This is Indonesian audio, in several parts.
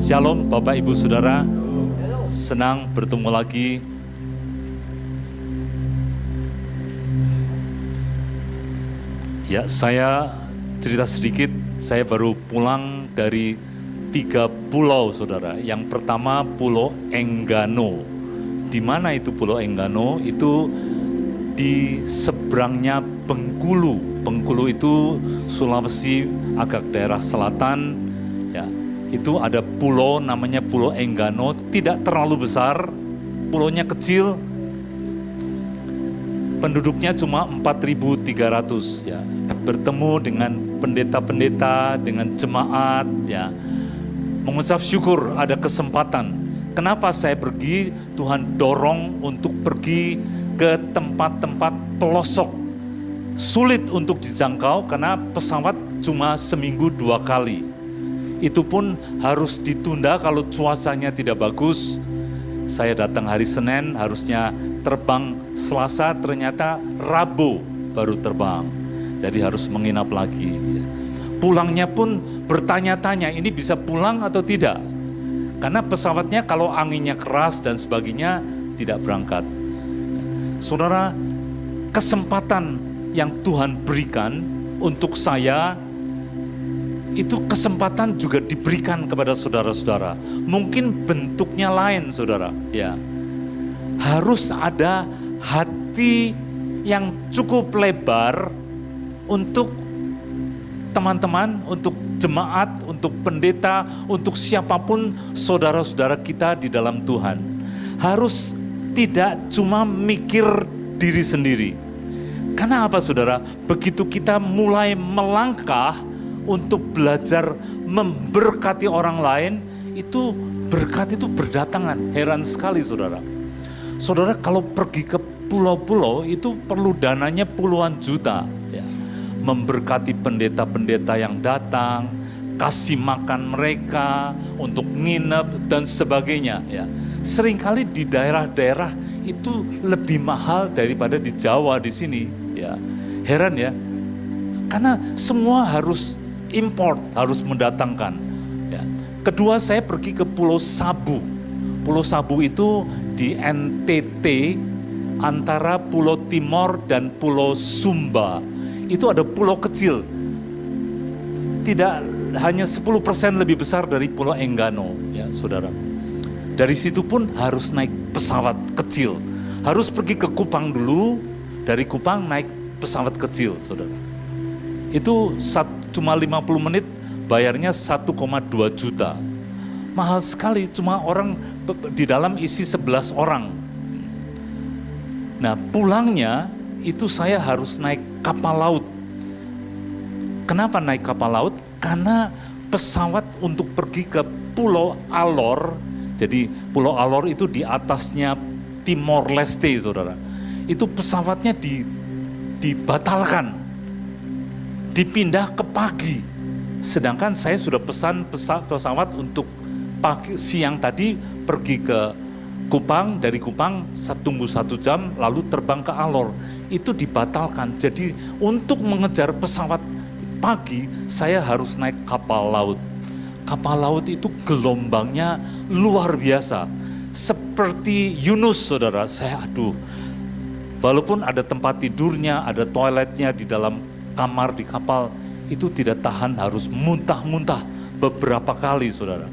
Shalom Bapak Ibu Saudara, senang bertemu lagi. Ya, saya cerita sedikit, saya baru pulang dari 3 pulau Saudara. Yang pertama Pulau Enggano. Di mana itu Pulau Enggano? Itu di seberangnya Bengkulu. Bengkulu itu Sulawesi, agak daerah selatan. Ya, itu ada pulau namanya Pulau Enggano, tidak terlalu besar, pulaunya kecil, penduduknya cuma 4.300 ya. Bertemu dengan pendeta-pendeta, dengan jemaat ya. Mengucap syukur ada kesempatan. Kenapa saya pergi? Tuhan dorong untuk pergi ke tempat-tempat pelosok, sulit untuk dijangkau karena pesawat cuma seminggu 2 kali. Itu pun harus ditunda kalau cuacanya tidak bagus. Saya datang hari Senin, harusnya terbang Selasa, ternyata Rabu baru terbang. Jadi harus menginap lagi. Pulangnya pun bertanya-tanya, ini bisa pulang atau tidak? Karena pesawatnya kalau anginnya keras dan sebagainya tidak berangkat. Saudara, kesempatan yang Tuhan berikan untuk saya, itu kesempatan juga diberikan kepada saudara-saudara. Mungkin bentuknya lain, saudara. Ya, harus ada hati yang cukup lebar untuk teman-teman, untuk jemaat, untuk pendeta, untuk siapapun saudara-saudara kita di dalam Tuhan. Harus tidak cuma mikir diri sendiri. Karena apa, saudara? Begitu kita mulai melangkah untuk belajar memberkati orang lain, itu berkat itu berdatangan. Heran sekali, saudara. Saudara kalau pergi ke pulau-pulau itu perlu dananya puluhan juta. Ya. Memberkati pendeta-pendeta yang datang, kasih makan mereka, untuk nginep dan sebagainya. Ya. Seringkali di daerah-daerah itu lebih mahal daripada di Jawa di sini. Ya. Heran ya, karena semua harus import, harus mendatangkan. Ya. Kedua, saya pergi ke Pulau Sabu. Pulau Sabu itu di NTT, antara Pulau Timor dan Pulau Sumba. Itu ada pulau kecil, tidak hanya 10% lebih besar dari Pulau Enggano, ya saudara. Dari situ pun harus naik pesawat kecil, harus pergi ke Kupang dulu, dari Kupang naik pesawat kecil, saudara. Itu cuma 50 menit, bayarnya 1,2 juta. Mahal sekali, cuma orang di dalam isi 11 orang. Nah, pulangnya itu saya harus naik kapal laut. Kenapa naik kapal laut? Karena pesawat untuk pergi ke Pulau Alor, jadi Pulau Alor itu di atasnya Timor Leste, saudara. Itu pesawatnya dibatalkan, dipindah ke pagi. Sedangkan saya sudah pesan pesawat untuk pagi, siang tadi pergi ke Kupang, dari Kupang tunggu 1 jam lalu terbang ke Alor. Itu dibatalkan. Jadi untuk mengejar pesawat pagi saya harus naik kapal laut. Kapal laut itu gelombangnya luar biasa. Seperti Yunus, saudara. Walaupun ada tempat tidurnya, ada toiletnya di dalam kamar di kapal, itu tidak tahan, harus muntah-muntah beberapa kali, saudara.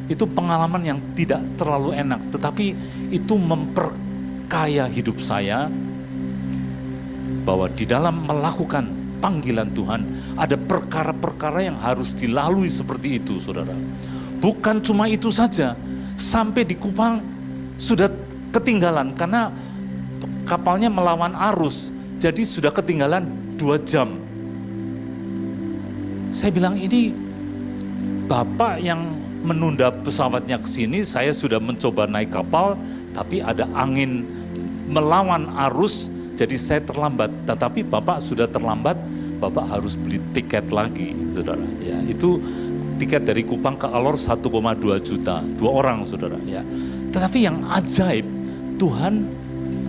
Itu pengalaman yang tidak terlalu enak, tetapi itu memperkaya hidup saya, bahwa di dalam melakukan panggilan Tuhan, ada perkara-perkara yang harus dilalui seperti itu, saudara. Bukan cuma itu saja, sampai di Kupang sudah ketinggalan, karena kapalnya melawan arus, jadi sudah ketinggalan 2 jam. Saya bilang, ini Bapak yang menunda pesawatnya ke sini, saya sudah mencoba naik kapal, tapi ada angin melawan arus, jadi saya terlambat. Tetapi Bapak sudah terlambat, Bapak harus beli tiket lagi, saudara. Ya, itu tiket dari Kupang ke Alor 1,2 juta, 2 orang, saudara. Ya. Tetapi yang ajaib, Tuhan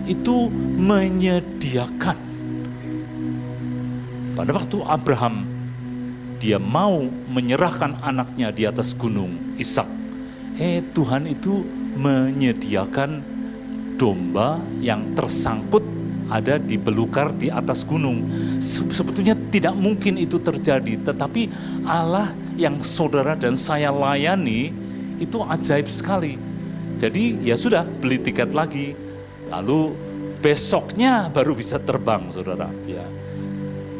itu menyediakan. Pada waktu Abraham dia mau menyerahkan anaknya di atas gunung Ishak, Tuhan itu menyediakan domba yang tersangkut ada di belukar di atas gunung. Sebetulnya tidak mungkin itu terjadi, tetapi Allah yang saudara dan saya layani itu ajaib sekali. Jadi ya sudah, beli tiket lagi, lalu besoknya baru bisa terbang, saudara. Ya,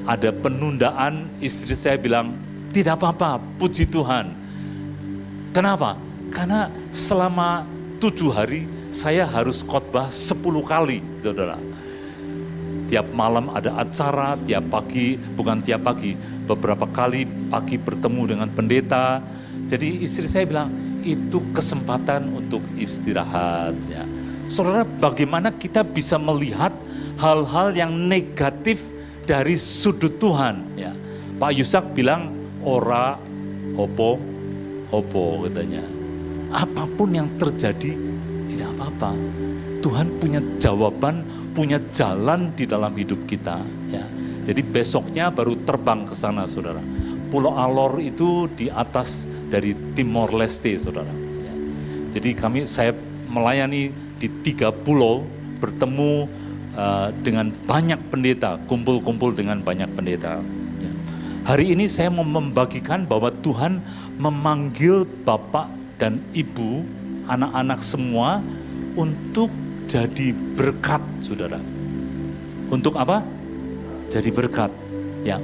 ada penundaan. Istri saya bilang tidak apa-apa, puji Tuhan. Kenapa? Karena selama 7 hari saya harus khotbah 10 kali, saudara. Tiap malam ada acara, tiap pagi, bukan tiap pagi, beberapa kali pagi bertemu dengan pendeta. Jadi istri saya bilang, itu kesempatan untuk istirahat. Ya. Saudara, bagaimana kita bisa melihat hal-hal yang negatif dari sudut Tuhan? Ya. Pak Yusak bilang, ora, opo, katanya. Apapun yang terjadi, tidak apa-apa. Tuhan punya jawaban, punya jalan di dalam hidup kita. Ya. Jadi besoknya baru terbang ke sana, saudara. Pulau Alor itu di atas dari Timor Leste, saudara. Ya. Jadi saya melayani di 3 pulau, bertemu dengan banyak pendeta, kumpul-kumpul dengan banyak pendeta. Ya. Hari ini saya mau membagikan bahwa Tuhan memanggil Bapak dan Ibu, anak-anak semua untuk jadi berkat, saudara. Untuk apa? Jadi berkat. Ya,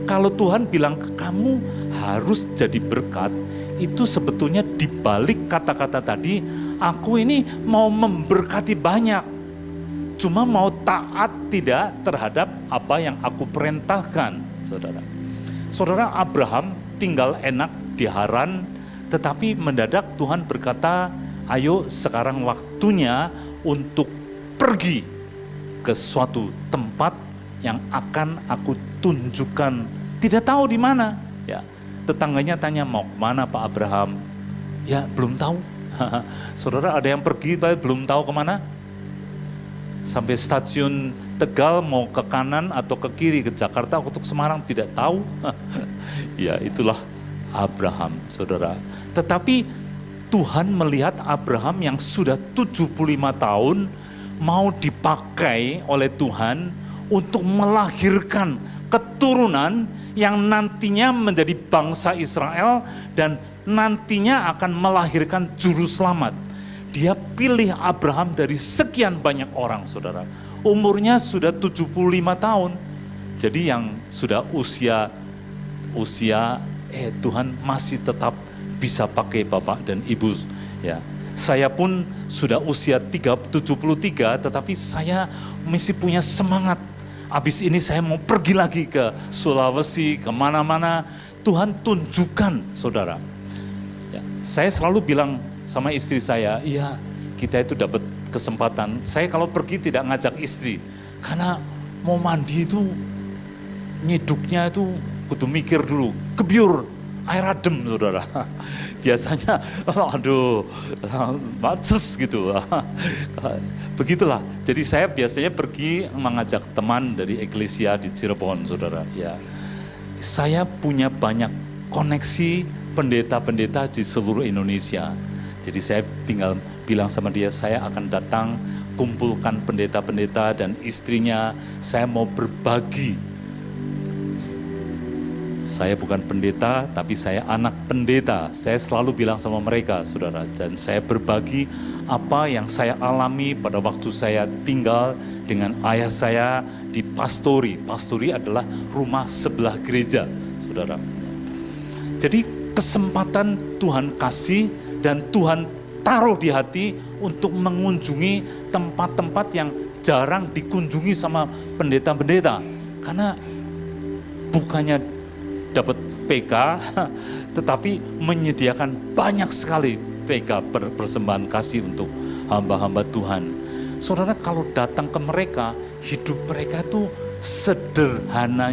kalau Tuhan bilang kamu harus jadi berkat, itu sebetulnya dibalik kata-kata tadi, aku ini mau memberkati banyak, cuma mau taat tidak terhadap apa yang aku perintahkan, saudara. Saudara, Abraham tinggal enak di Haran, tetapi mendadak Tuhan berkata, ayo sekarang waktunya untuk pergi ke suatu tempat yang akan aku tunjukkan. Tidak tahu di mana. Ya, tetangganya tanya, mau kemana Pak Abraham? Ya, belum tahu. Saudara, ada yang pergi tapi belum tahu kemana? Sampai stasiun Tegal mau ke kanan atau ke kiri, ke Jakarta atau ke Semarang, tidak tahu. Ya, itulah Abraham, saudara. Tetapi Tuhan melihat Abraham yang sudah 75 tahun mau dipakai oleh Tuhan untuk melahirkan keturunan yang nantinya menjadi bangsa Israel dan nantinya akan melahirkan juru selamat. Dia pilih Abraham dari sekian banyak orang, saudara. Umurnya sudah 75 tahun. Jadi yang sudah usia Tuhan masih tetap bisa pakai Bapak dan Ibu. Ya, saya pun sudah usia 73, tetapi saya masih punya semangat. Habis ini saya mau pergi lagi ke Sulawesi, kemana-mana. Tuhan tunjukkan, saudara. Ya, saya selalu bilang sama istri saya, iya kita itu dapat kesempatan. Saya kalau pergi tidak ngajak istri, karena mau mandi itu nyiduknya itu kudu mikir dulu, kebiur, air adem, saudara. Biasanya, aduh, maces gitu. Begitulah. Jadi saya biasanya pergi mengajak teman dari Eklesia di Cirebon, saudara. Ya, saya punya banyak koneksi pendeta-pendeta di seluruh Indonesia. Jadi saya tinggal bilang sama dia, saya akan datang kumpulkan pendeta-pendeta dan istrinya. Saya mau berbagi. Saya bukan pendeta, tapi saya anak pendeta. Saya selalu bilang sama mereka, saudara, dan saya berbagi apa yang saya alami pada waktu saya tinggal dengan ayah saya di Pastori. Pastori adalah rumah sebelah gereja, saudara. Jadi kesempatan Tuhan kasih dan Tuhan taruh di hati untuk mengunjungi tempat-tempat yang jarang dikunjungi sama pendeta-pendeta. Karena bukannya dapat PK, tetapi menyediakan banyak sekali PK, persembahan kasih untuk hamba-hamba Tuhan. Saudara, kalau datang ke mereka, hidup mereka itu sederhana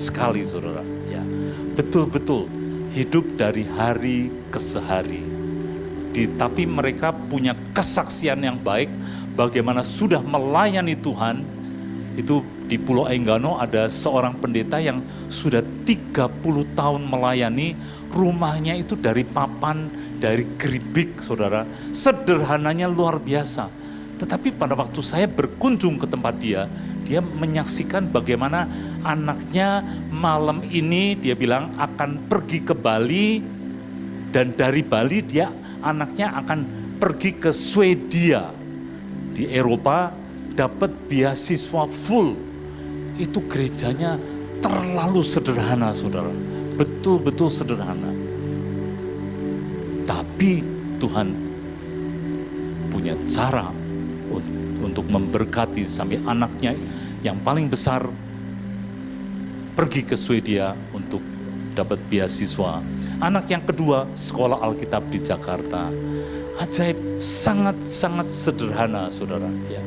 sekali, saudara. Ya, betul-betul hidup dari hari ke hari. Tapi mereka punya kesaksian yang baik, bagaimana sudah melayani Tuhan. Itu di Pulau Enggano ada seorang pendeta yang sudah 30 tahun melayani, rumahnya itu dari papan dari keripik, saudara. Sederhananya luar biasa. Tetapi pada waktu saya berkunjung ke tempat dia menyaksikan bagaimana anaknya malam ini dia bilang akan pergi ke Bali, dan dari Bali anaknya akan pergi ke Swedia di Eropa, dapat beasiswa full. Itu gerejanya terlalu sederhana, saudara. Betul-betul sederhana. Tapi Tuhan punya cara untuk memberkati sampai anaknya yang paling besar pergi ke Swedia untuk dapat beasiswa. Anak yang kedua sekolah Alkitab di Jakarta. Ajaib, sangat-sangat sederhana, saudara. Ya.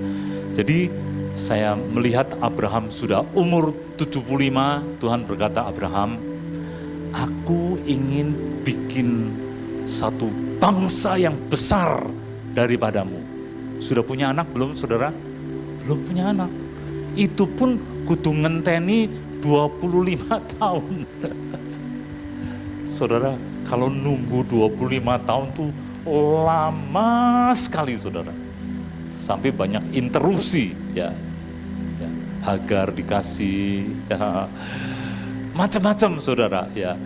Jadi saya melihat Abraham sudah umur 75, Tuhan berkata, Abraham, aku ingin bikin satu bangsa yang besar daripadamu. Sudah punya anak belum, saudara? Belum punya anak. Itu pun kudu ngenteni 25 tahun. Saudara, kalau nunggu 25 tahun tuh lama sekali, saudara. Sampai banyak interupsi, ya. Hagar dikasih, ya. Macam-macam, saudara, ya.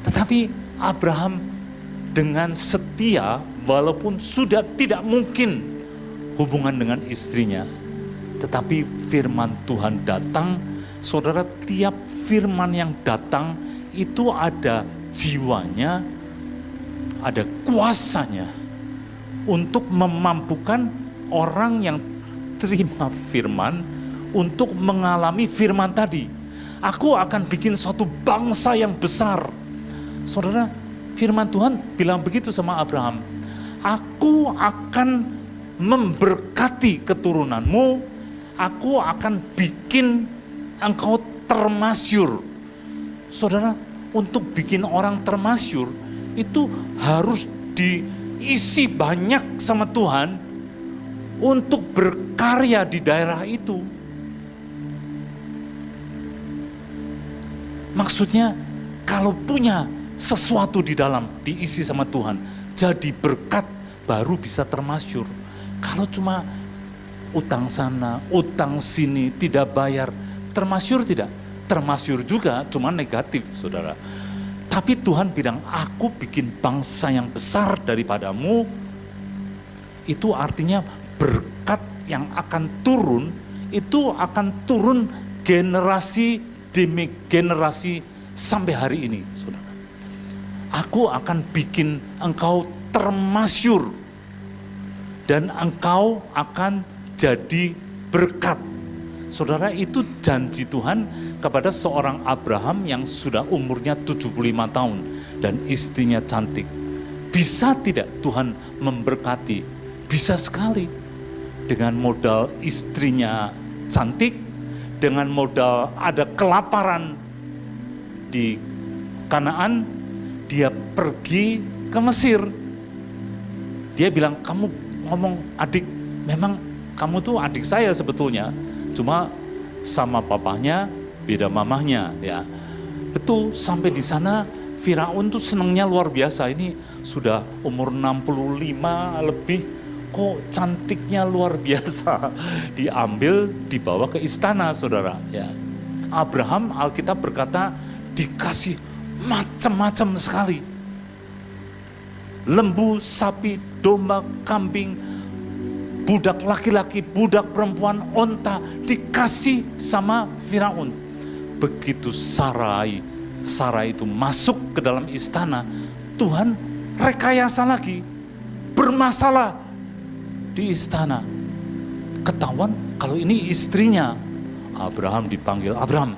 Tetapi Abraham dengan setia, walaupun sudah tidak mungkin hubungan dengan istrinya, tetapi firman Tuhan datang, saudara. Tiap firman yang datang itu ada jiwanya, ada kuasanya untuk memampukan orang yang terima firman untuk mengalami firman tadi. Aku akan bikin suatu bangsa yang besar. Saudara, firman Tuhan bilang begitu sama Abraham. Aku akan memberkati keturunanmu, aku akan bikin engkau termasyur. Saudara, untuk bikin orang termasyur itu harus diisi banyak sama Tuhan untuk berkarya di daerah itu. Maksudnya kalau punya sesuatu di dalam diisi sama Tuhan, jadi berkat, baru bisa termasyur. Kalau cuma utang sana, utang sini, tidak bayar, termasyur tidak? Termasyur juga, cuma negatif, saudara. Tapi Tuhan bilang, aku bikin bangsa yang besar daripadamu. Itu artinya berkat yang akan turun, itu akan turun generasi demi generasi sampai hari ini, saudara. Aku akan bikin engkau termasyur dan engkau akan jadi berkat. Saudara, itu janji Tuhan kepada seorang Abraham yang sudah umurnya 75 tahun dan istrinya cantik. Bisa tidak Tuhan memberkati? Bisa sekali. Dengan modal istrinya cantik, dengan modal ada kelaparan di Kanaan, dia pergi ke Mesir. Dia bilang, kamu ngomong adik, memang kamu tuh adik saya sebetulnya. Cuma sama papahnya, beda mamahnya, ya. Betul, sampai di sana Firaun tuh senangnya luar biasa. Ini sudah umur 65 lebih, kok cantiknya luar biasa. Diambil, dibawa ke istana, saudara. Ya. Abraham, Alkitab berkata, dikasih macam-macam sekali. Lembu, sapi, domba, kambing, budak laki-laki, budak perempuan, onta, dikasih sama Firaun. Begitu Sarai itu masuk ke dalam istana, Tuhan rekayasa lagi, bermasalah di istana. Ketahuan kalau ini istrinya. Abraham dipanggil, Abraham,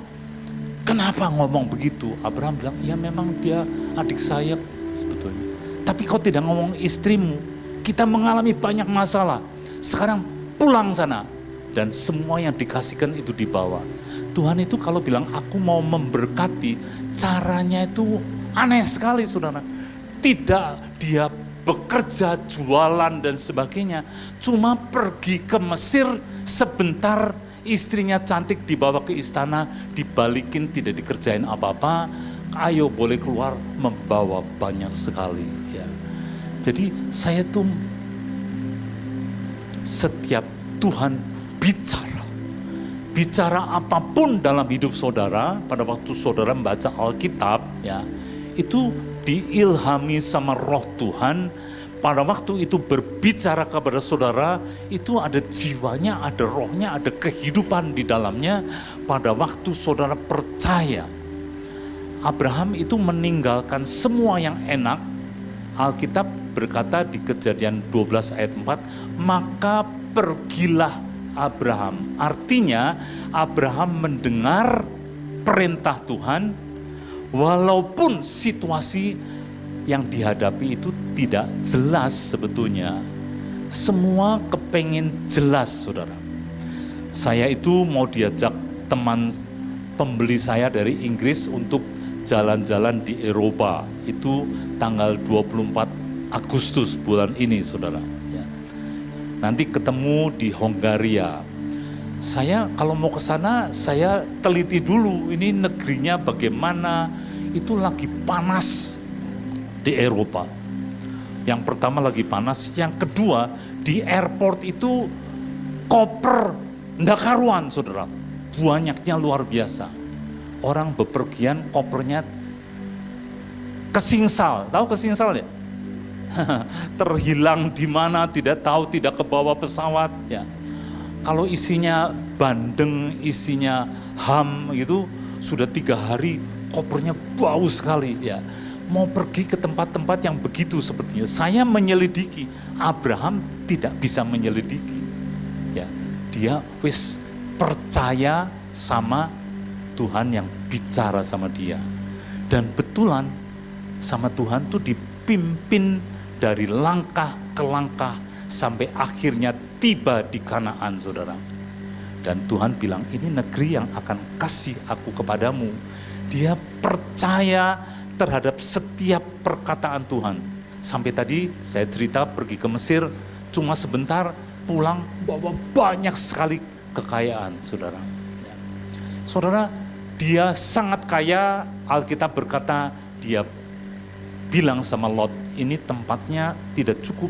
kenapa ngomong begitu? Abraham bilang, ya memang dia adik saya sebetulnya. Tapi kau tidak ngomong istrimu, kita mengalami banyak masalah. Sekarang pulang sana. Dan semua yang dikasihkan itu dibawa. Tuhan itu kalau bilang aku mau memberkati, caranya itu aneh sekali, saudara. Tidak dia bekerja, jualan dan sebagainya. Cuma pergi ke Mesir sebentar, istrinya cantik dibawa ke istana, dibalikin, tidak dikerjain apa-apa. ayo boleh keluar membawa banyak sekali. Ya. Jadi saya tuh setiap Tuhan bicara apapun dalam hidup saudara, pada waktu saudara membaca Alkitab, ya, itu diilhami sama Roh Tuhan. Pada waktu itu berbicara kepada saudara, itu ada jiwanya, ada rohnya, ada kehidupan di dalamnya. Pada waktu saudara percaya, Abraham itu meninggalkan semua yang enak. Alkitab berkata di Kejadian 12 ayat 4, maka pergilah Abraham. Artinya Abraham mendengar perintah Tuhan walaupun situasi yang dihadapi itu tidak jelas sebetulnya. Semua kepengen jelas, saudara. Saya itu mau diajak teman pembeli saya dari Inggris untuk jalan-jalan di Eropa. Itu tanggal 24 Agustus bulan ini, saudara. Nanti ketemu di Hongaria. Saya kalau mau ke sana, saya teliti dulu ini negerinya bagaimana. Itu lagi panas di Eropa. Yang pertama lagi panas, yang kedua di airport itu koper ndak karuan, saudara. Banyaknya luar biasa. Orang bepergian kopernya kesingsal. Tahu kesingsal ya? Terhilang di mana tidak tahu, tidak ke bawah pesawat, ya. Kalau isinya bandeng, isinya ham gitu, sudah 3 hari kopernya bau sekali, ya. Mau pergi ke tempat-tempat yang begitu sepertinya. Saya menyelidiki, Abraham tidak bisa menyelidiki, ya. Dia wis percaya sama Tuhan yang bicara sama dia, dan betulan sama Tuhan tuh dipimpin dari langkah ke langkah sampai akhirnya tiba di Kanaan, saudara. Dan Tuhan bilang, ini negeri yang akan kasih aku kepadamu. Dia percaya terhadap setiap perkataan Tuhan. Sampai tadi saya cerita pergi ke Mesir, cuma sebentar pulang bawa banyak sekali kekayaan, saudara. Ya. Saudara, dia sangat kaya. Alkitab berkata dia bilang sama Lot, ini tempatnya tidak cukup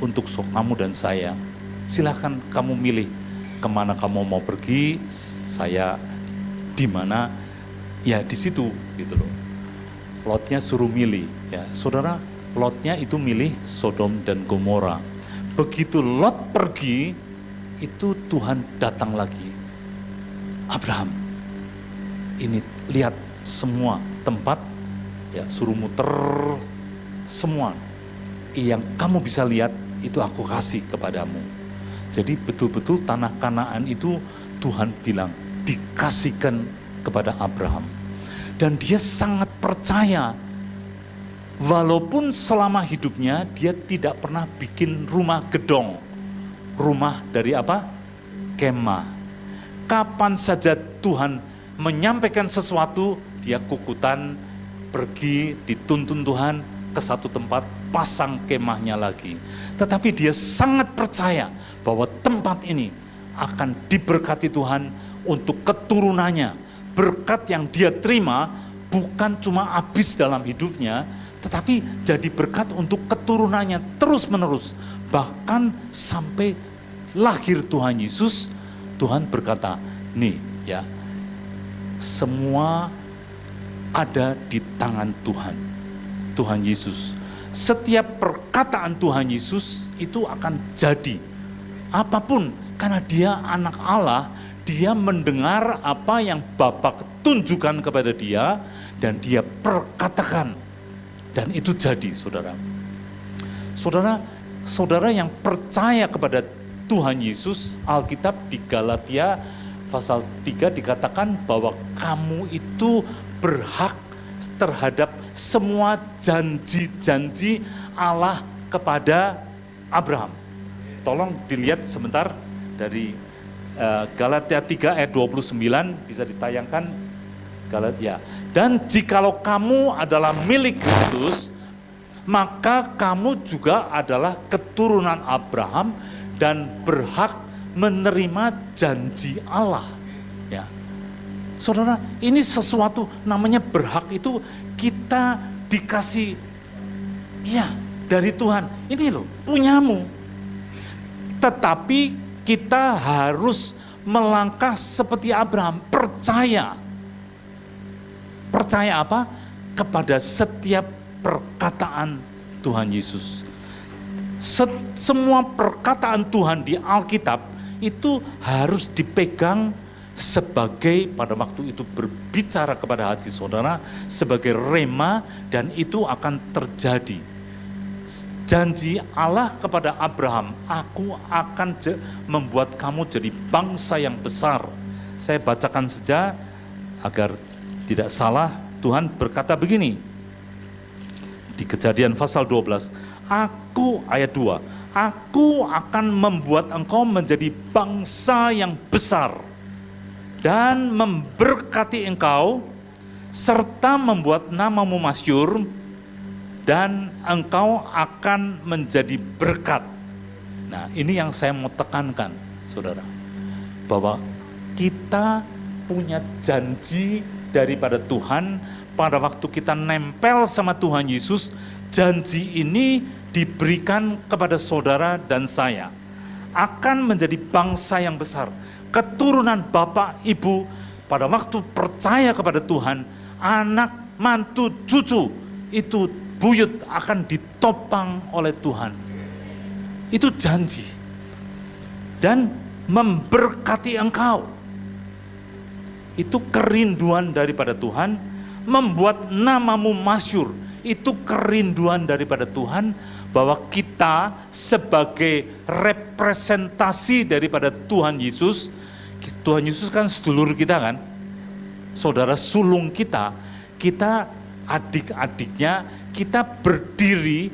untuk kamu dan saya. Silahkan kamu milih kemana kamu mau pergi, saya di mana, ya di situ gitu loh. Lotnya suruh milih, ya saudara. Lotnya itu milih Sodom dan Gomora. Begitu Lot pergi, itu Tuhan datang lagi. Abraham, ini lihat semua tempat, ya suruh muter semua yang kamu bisa lihat itu aku kasih kepadamu. Jadi betul-betul tanah Kanaan itu Tuhan bilang dikasihkan kepada Abraham. Dan dia sangat percaya, walaupun selama hidupnya dia tidak pernah bikin rumah gedong. Rumah dari apa? Kemah. Kapan saja Tuhan menyampaikan sesuatu, dia kukutan, pergi, dituntun Tuhan ke satu tempat, pasang kemahnya lagi. Tetapi dia sangat percaya bahwa tempat ini akan diberkati Tuhan untuk keturunannya. Berkat yang dia terima bukan cuma habis dalam hidupnya, tetapi jadi berkat untuk keturunannya terus menerus. Bahkan sampai lahir Tuhan Yesus, Tuhan berkata, nih ya, semua ada di tangan Tuhan, Tuhan Yesus. Setiap perkataan Tuhan Yesus itu akan jadi. Apapun, karena dia anak Allah, dia mendengar apa yang Bapa tunjukkan kepada dia, dan dia perkatakan. Dan itu jadi, saudara. Saudara yang percaya kepada Tuhan Yesus, Alkitab di Galatia pasal 3 dikatakan bahwa kamu itu berhak terhadap semua janji-janji Allah kepada Abraham. Tolong dilihat sebentar dari Galatia 3 ayat 29, bisa ditayangkan. Galatia. Dan jikalau kamu adalah milik Kristus, maka kamu juga adalah keturunan Abraham dan berhak menerima janji Allah. Ya. Saudara, ini sesuatu namanya berhak itu kita dikasih ya dari Tuhan. Ini loh, punyamu. Tetapi kita harus melangkah seperti Abraham, percaya. Percaya apa? Kepada setiap perkataan Tuhan Yesus. Semua perkataan Tuhan di Alkitab itu harus dipegang sebagai pada waktu itu berbicara kepada hati saudara sebagai rema, dan itu akan terjadi. Janji Allah kepada Abraham, aku akan membuat kamu jadi bangsa yang besar. Saya bacakan saja agar tidak salah. Tuhan berkata begini di Kejadian pasal 12, aku ayat 2, aku akan membuat engkau menjadi bangsa yang besar dan memberkati engkau, serta membuat namamu masyhur, dan engkau akan menjadi berkat. Nah, ini yang saya mau tekankan, saudara, bahwa kita punya janji daripada Tuhan pada waktu kita nempel sama Tuhan Yesus. Janji ini diberikan kepada saudara dan saya, akan menjadi bangsa yang besar. Keturunan bapak ibu pada waktu percaya kepada Tuhan, anak, mantu, cucu itu buyut akan ditopang oleh Tuhan. Itu janji. Dan memberkati engkau. Itu kerinduan daripada Tuhan. Membuat namamu masyhur. Itu kerinduan daripada Tuhan, bahwa kita sebagai representasi daripada Tuhan Yesus. Tuhan Yesus kan sedulur kita kan, saudara sulung kita, kita adik-adiknya, kita berdiri,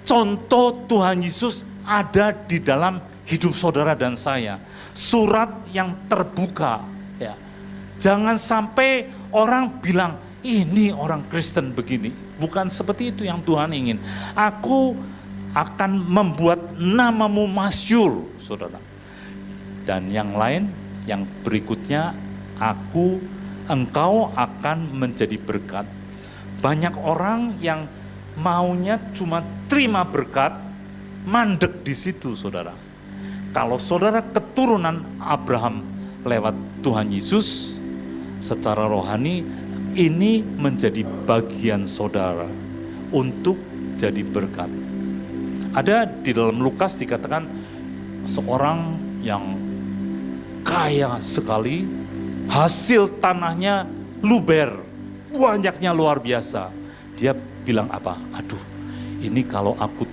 contoh Tuhan Yesus ada di dalam hidup saudara dan saya. Surat yang terbuka, ya. Jangan sampai orang bilang, ini orang Kristen begini. Bukan seperti itu yang Tuhan ingin. Aku akan membuat namamu masyhur, saudara. Dan yang lain, yang berikutnya, engkau akan menjadi berkat. Banyak orang yang maunya cuma terima berkat, mandek di situ, saudara. Kalau saudara keturunan Abraham lewat Tuhan Yesus, secara rohani, ini menjadi bagian saudara untuk jadi berkat. Ada di dalam Lukas dikatakan seorang yang kaya sekali, hasil tanahnya luber, banyaknya luar biasa. Dia bilang apa? Aduh, ini kalau aku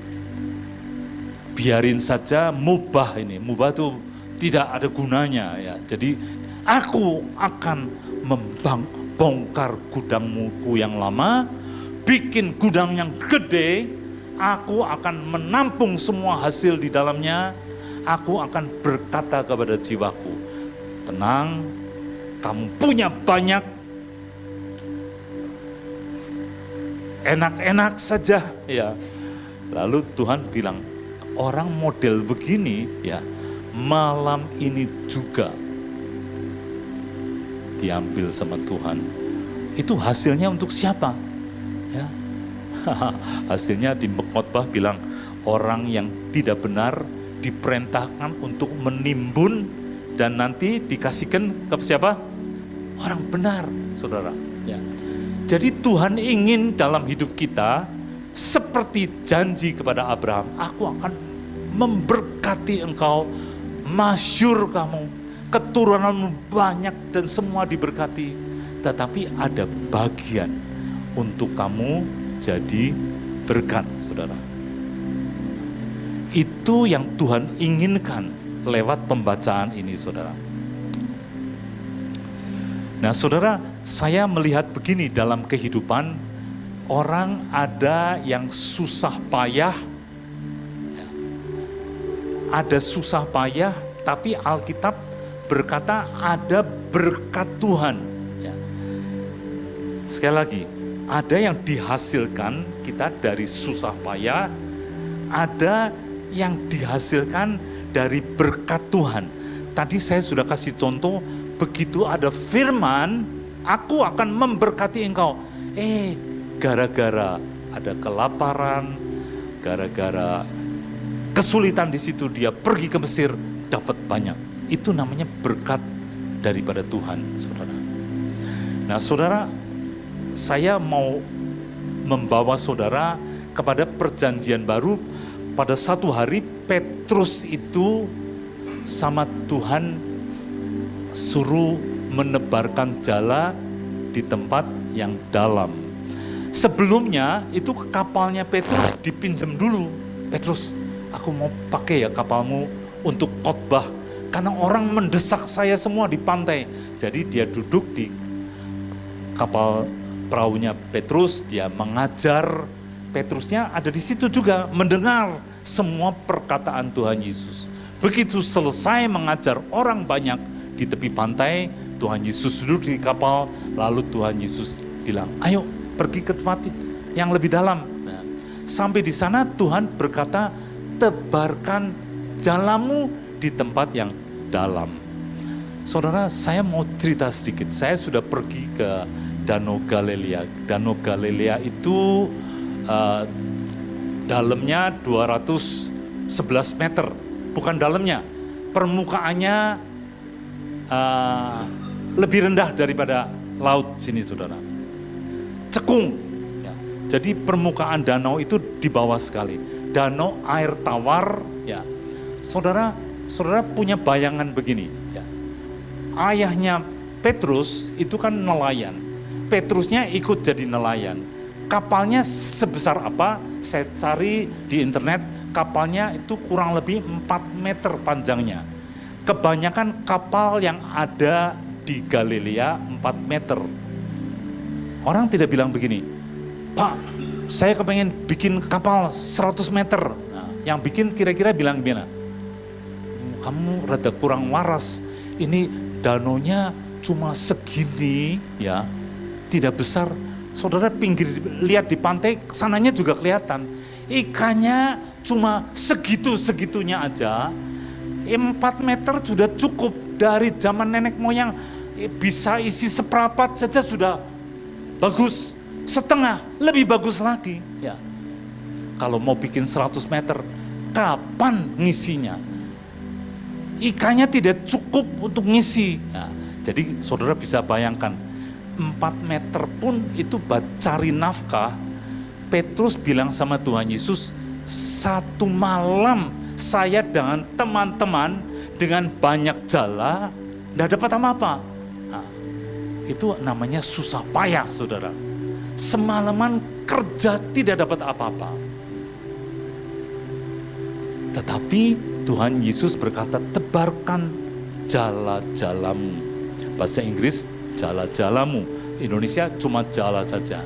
biarin saja mubah ini. Mubah itu tidak ada gunanya ya. Jadi aku akan membongkar gudangku yang lama, bikin gudang yang gede, aku akan menampung semua hasil di dalamnya, aku akan berkata kepada jiwaku, tenang, kamu punya banyak, enak-enak saja ya. Lalu Tuhan bilang, orang model begini ya, malam ini juga diambil sama Tuhan. Itu hasilnya untuk siapa? Ya. Hasilnya di khotbah bilang, orang yang tidak benar diperintahkan untuk menimbun dan nanti dikasihkan ke siapa? Orang benar, saudara. Ya. Jadi Tuhan ingin dalam hidup kita seperti janji kepada Abraham, aku akan memberkati engkau, masyhur kamu, keturunanmu banyak dan semua diberkati. Tetapi ada bagian untuk kamu jadi berkat, saudara. Itu yang Tuhan inginkan lewat pembacaan ini, saudara. Nah, saudara, saya melihat begini dalam kehidupan, orang ada yang susah payah, ada susah payah, tapi Alkitab berkata ada berkat Tuhan. Ya. Sekali lagi, ada yang dihasilkan kita dari susah payah, ada yang dihasilkan dari berkat Tuhan. Tadi saya sudah kasih contoh begitu ada firman, aku akan memberkati engkau. Gara-gara ada kelaparan, gara-gara kesulitan di situ dia pergi ke Mesir, dapat banyak. Itu namanya berkat daripada Tuhan, saudara. Nah, saudara, saya mau membawa saudara kepada perjanjian baru. Pada satu hari Petrus itu sama Tuhan suruh menebarkan jala di tempat yang dalam. Sebelumnya itu kapalnya Petrus dipinjam dulu. Petrus, aku mau pakai ya kapalmu untuk khotbah, karena orang mendesak saya semua di pantai. Jadi dia duduk di kapal perahunya Petrus, dia mengajar. Petrusnya ada di situ juga mendengar semua perkataan Tuhan Yesus. Begitu selesai mengajar orang banyak di tepi pantai, Tuhan Yesus duduk di kapal, lalu Tuhan Yesus bilang, ayo pergi ke tempat yang lebih dalam. Nah, sampai di sana Tuhan berkata, tebarkan jalamu di tempat yang dalam. Saudara, saya mau cerita sedikit. Saya sudah pergi ke Danau Galilea. Danau Galilea itu dalamnya 211 meter, bukan dalamnya, permukaannya lebih rendah daripada laut sini, saudara. Cekung, ya. Jadi permukaan danau itu di bawah sekali. Danau air tawar, ya. Saudara punya bayangan begini, ya. Ayahnya Petrus itu kan nelayan. Petrusnya ikut jadi nelayan. Kapalnya sebesar apa? Saya cari di internet, kapalnya itu kurang lebih 4 meter panjangnya. Kebanyakan kapal yang ada di Galilea 4 meter. Orang tidak bilang begini, Pak, saya kepengen bikin kapal 100 meter. Nah, yang bikin kira-kira bilang gimana? Kamu rada kurang waras, ini danaunya cuma segini, ya, tidak besar. Saudara pinggir, lihat di pantai, sananya juga kelihatan. Ikannya cuma segitu-segitunya aja. 4 meter sudah cukup, dari zaman nenek moyang. Bisa isi seperapat saja sudah bagus. Setengah, lebih bagus lagi. Ya. Kalau mau bikin 100 meter, kapan ngisinya? Ikannya tidak cukup untuk ngisi. Ya. Jadi saudara bisa bayangkan, 4 meter pun itu cari nafkah. Petrus bilang sama Tuhan Yesus, 1 malam saya dengan teman-teman dengan banyak jala, tidak dapat apa-apa. Nah, itu namanya susah payah, saudara. Semalaman kerja tidak dapat apa-apa. Tetapi Tuhan Yesus berkata, tebarkan jala-jalamu. Bahasa Inggris, jala-jalamu. Indonesia cuma jala saja.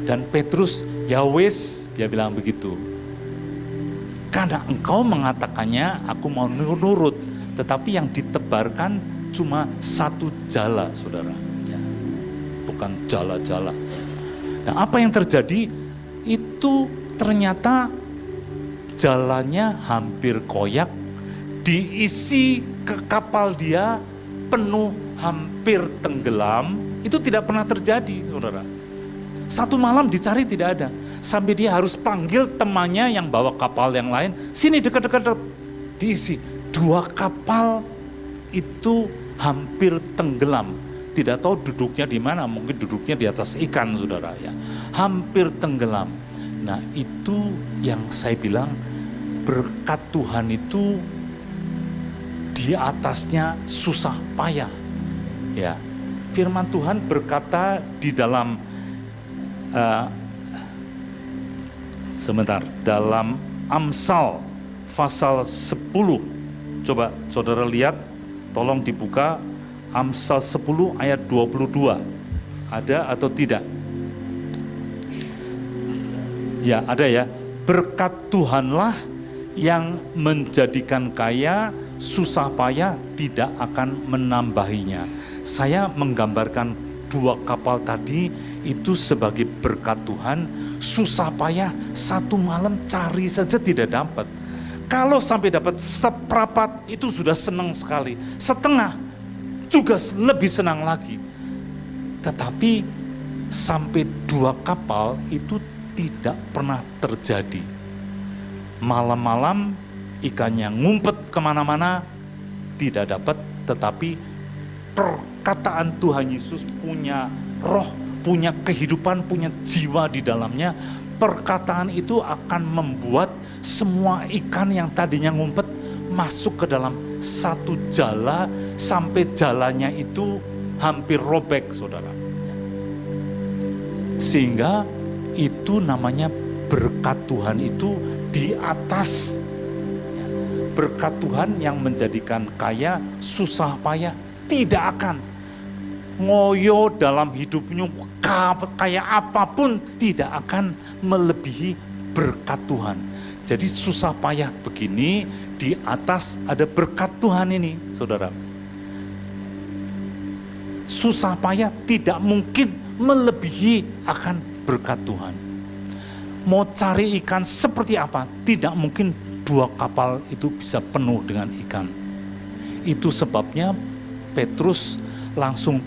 Dan Petrus, ya wes, dia bilang begitu. Karena engkau mengatakannya, aku mau nurut. Tetapi yang ditebarkan cuma 1 jala, saudara. Ya. Bukan jala-jala. Nah, apa yang terjadi? Itu ternyata jalannya hampir koyak. Diisi ke kapal dia penuh, hampir tenggelam. Itu tidak pernah terjadi, saudara. 1 malam dicari tidak ada. Sampai dia harus panggil temannya yang bawa kapal yang lain. Sini dekat-dekat, diisi. 2 kapal itu hampir tenggelam. Tidak tahu duduknya di mana, mungkin duduknya di atas ikan, saudara. Ya. Hampir tenggelam. Nah, itu yang saya bilang, berkat Tuhan itu di atasnya susah payah. Ya. Firman Tuhan berkata di dalam dalam Amsal pasal 10. Coba saudara lihat, tolong dibuka Amsal 10 ayat 22. Ada atau tidak? Ya, ada ya. Berkat Tuhanlah yang menjadikan kaya, susah payah tidak akan menambahinya. Saya menggambarkan 2 kapal tadi itu sebagai berkat Tuhan. Susah payah 1 malam cari saja tidak dapat. Kalau sampai dapat seperapat itu sudah senang sekali. Setengah juga lebih senang lagi. Tetapi sampai 2 kapal itu tidak pernah terjadi. Malam-malam ikannya ngumpet kemana-mana, tidak dapat, tetapi perkataan Tuhan Yesus punya roh, punya kehidupan, punya jiwa di dalamnya. Perkataan itu akan membuat semua ikan yang tadinya ngumpet masuk ke dalam satu jala, sampai jalannya itu hampir robek, saudara. Sehingga itu namanya berkat Tuhan itu di atas. Berkat Tuhan yang menjadikan kaya, susah payah tidak akan ngoyo dalam hidupnya, kayak apapun tidak akan melebihi berkat Tuhan. Jadi susah payah begini, di atas ada berkat Tuhan ini, saudara. Susah payah tidak mungkin melebihi akan berkat Tuhan. Mau cari ikan seperti apa, tidak mungkin 2 kapal itu bisa penuh dengan ikan. Itu sebabnya Petrus langsung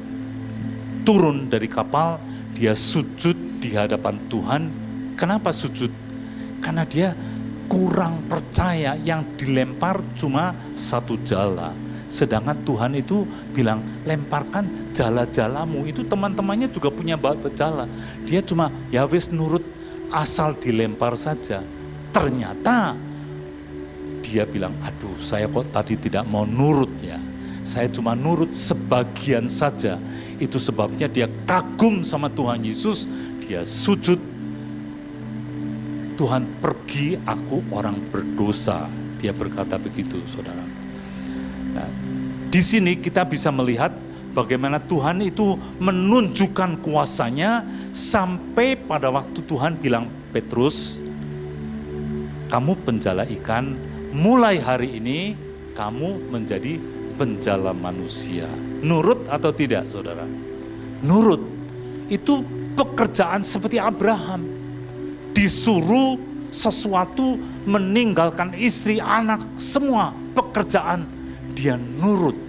turun dari kapal, dia sujud di hadapan Tuhan. Kenapa sujud? Karena dia kurang percaya, yang dilempar cuma 1 jala. Sedangkan Tuhan itu bilang, lemparkan jala-jalamu. Itu teman-temannya juga punya jala. Dia cuma, ya wis nurut, asal dilempar saja. Ternyata dia bilang, aduh saya kok tadi tidak mau nurut ya. Saya cuma nurut sebagian saja. Itu sebabnya dia kagum sama Tuhan Yesus. Dia sujud. Tuhan, pergi, aku orang berdosa. Dia berkata begitu, saudara. Nah, di sini kita bisa melihat bagaimana Tuhan itu menunjukkan kuasanya sampai pada waktu Tuhan bilang, Petrus, kamu penjala ikan, mulai hari ini kamu menjadi penjala manusia. Nurut atau tidak, saudara? Nurut. Itu pekerjaan seperti Abraham. Disuruh sesuatu, meninggalkan istri, anak, semua pekerjaan. Dia nurut.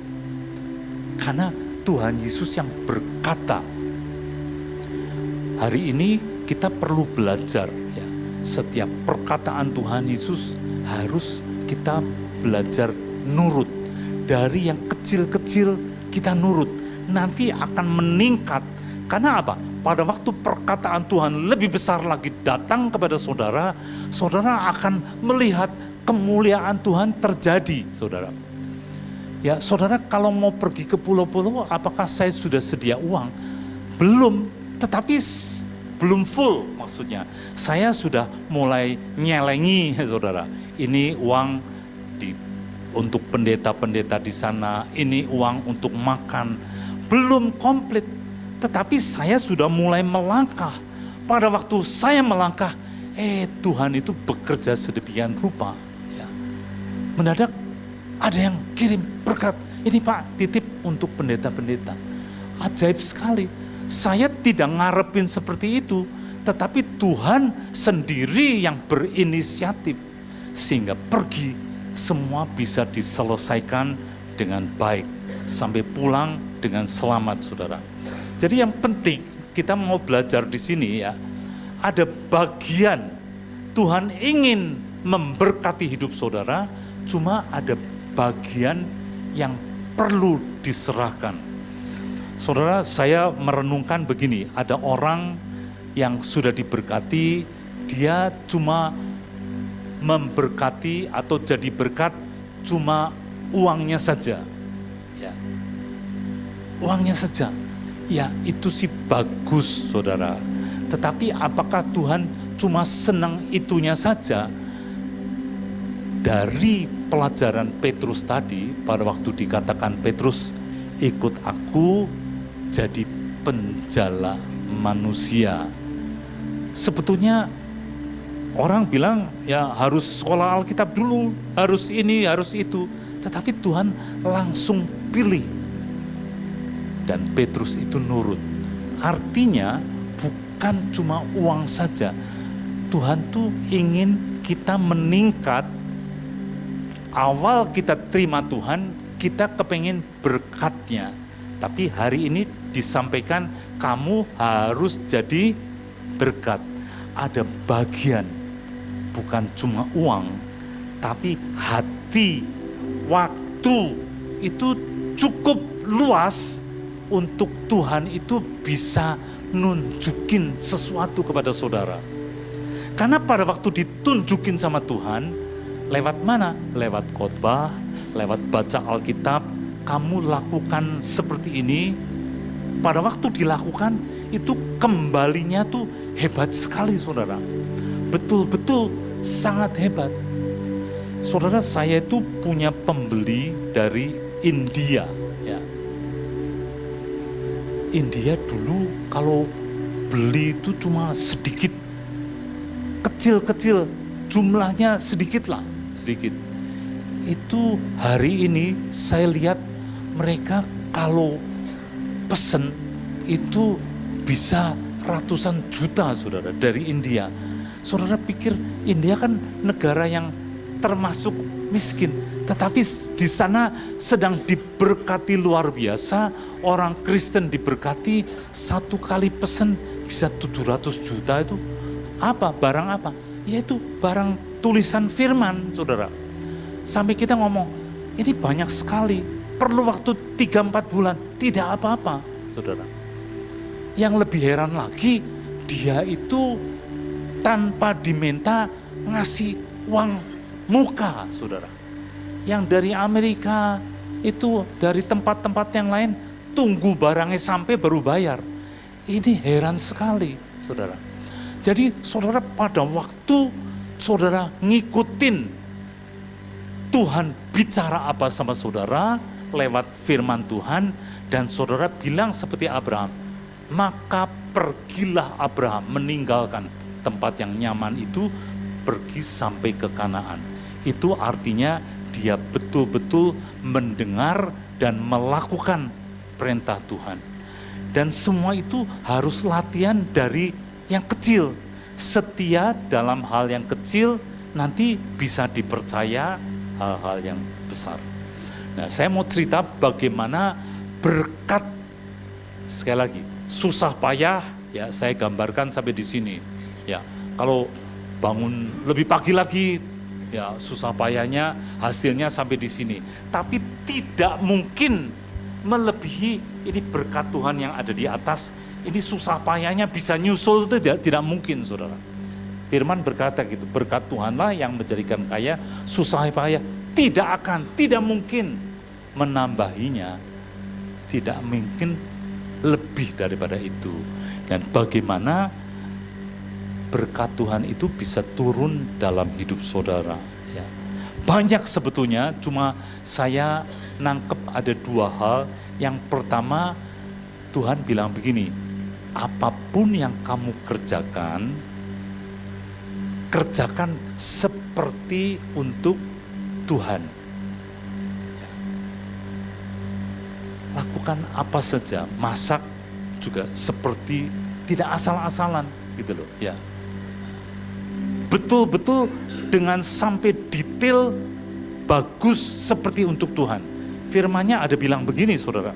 Karena Tuhan Yesus yang berkata. Hari ini kita perlu belajar ya. Setiap perkataan Tuhan Yesus harus kita belajar nurut. Dari yang kecil-kecil kita nurut, nanti akan meningkat. Karena apa? Pada waktu perkataan Tuhan lebih besar lagi datang kepada saudara, saudara akan melihat kemuliaan Tuhan terjadi, saudara. Ya, saudara kalau mau pergi ke pulau-pulau, apakah saya sudah sedia uang? Belum, tetapi belum full maksudnya. Saya sudah mulai nyelengi, saudara. Ini uang untuk pendeta-pendeta di sana, ini uang untuk makan. Belum komplit, tetapi saya sudah mulai melangkah. Pada waktu saya melangkah, Tuhan itu bekerja sedemikian rupa. Ya. Mendadak ada yang kirim berkat. Ini Pak, titip untuk pendeta-pendeta. Ajaib sekali. Saya tidak ngarepin seperti itu, tetapi Tuhan sendiri yang berinisiatif. Sehingga pergi, semua bisa diselesaikan dengan baik. Sampai pulang dengan selamat, saudara. Jadi yang penting, kita mau belajar di sini ya, ada bagian Tuhan ingin memberkati hidup saudara, cuma ada bagian yang perlu diserahkan. Saudara, saya merenungkan begini, ada orang yang sudah diberkati, dia cuma memberkati atau jadi berkat cuma uangnya saja. Ya. Uangnya saja. Ya, itu sih bagus, saudara. Tetapi apakah Tuhan cuma senang itunya saja? Dari pelajaran Petrus tadi, pada waktu dikatakan Petrus, ikut aku jadi penjala manusia. Sebetulnya orang bilang ya harus sekolah Alkitab dulu, harus ini, harus itu. Tetapi Tuhan langsung pilih. Dan Petrus itu nurut. Artinya bukan cuma uang saja. Tuhan tuh ingin kita meningkat. Awal kita terima Tuhan, kita kepengen berkatnya. Tapi hari ini disampaikan kamu harus jadi berkat. Ada bagian, bukan cuma uang, tapi hati, waktu itu cukup luas untuk Tuhan itu bisa nunjukin sesuatu kepada saudara. Karena pada waktu ditunjukin sama Tuhan, lewat mana? Lewat khotbah, lewat baca Alkitab, kamu lakukan seperti ini. Pada waktu dilakukan, itu kembalinya tuh hebat sekali saudara. Betul-betul sangat hebat. Saudara, saya itu punya pembeli dari India. Ya. India dulu kalau beli itu cuma sedikit, kecil-kecil, jumlahnya sedikit lah, sedikit. Itu hari ini saya lihat mereka kalau pesen itu bisa ratusan juta saudara dari India. Saudara pikir India kan negara yang termasuk miskin, tetapi di sana sedang diberkati luar biasa. Orang Kristen diberkati, satu kali pesen bisa 700 juta. Itu apa? Barang apa? Yaitu barang tulisan firman saudara. Sampai kita ngomong, ini banyak sekali, perlu waktu 3-4 bulan, tidak apa-apa saudara. Yang lebih heran lagi, dia itu tanpa diminta ngasih uang muka saudara. Yang dari Amerika, itu dari tempat-tempat yang lain, tunggu barangnya sampai baru bayar. Ini heran sekali saudara. Jadi saudara, pada waktu saudara ngikutin Tuhan bicara apa sama saudara lewat firman Tuhan, dan saudara bilang seperti Abraham, maka pergilah Abraham meninggalkan tempat yang nyaman itu, pergi sampai ke Kanaan. Itu artinya dia betul-betul mendengar dan melakukan perintah Tuhan. Dan semua itu harus latihan dari yang kecil. Setia dalam hal yang kecil, nanti bisa dipercaya hal-hal yang besar. Nah, saya mau cerita bagaimana berkat, sekali lagi, susah payah, ya saya gambarkan sampai di sini. Ya, kalau bangun lebih pagi lagi, ya susah payahnya, hasilnya sampai di sini. Tapi tidak mungkin melebihi ini berkat Tuhan yang ada di atas. Ini susah payahnya bisa nyusul, itu tidak mungkin saudara. Firman berkata gitu, berkat Tuhanlah yang menjadikan kaya, susah payah tidak mungkin menambahinya, tidak mungkin lebih daripada itu. Dan bagaimana berkat Tuhan itu bisa turun dalam hidup saudara. Ya. Banyak sebetulnya, cuma saya nangkep ada 2 hal. Yang pertama, Tuhan bilang begini, apapun yang kamu kerjakan, kerjakan seperti untuk Tuhan. Ya. Lakukan apa saja, masak juga seperti tidak asal-asalan gitu loh. Ya. Betul-betul dengan sampai detail bagus seperti untuk Tuhan. Firman-Nya ada bilang begini saudara.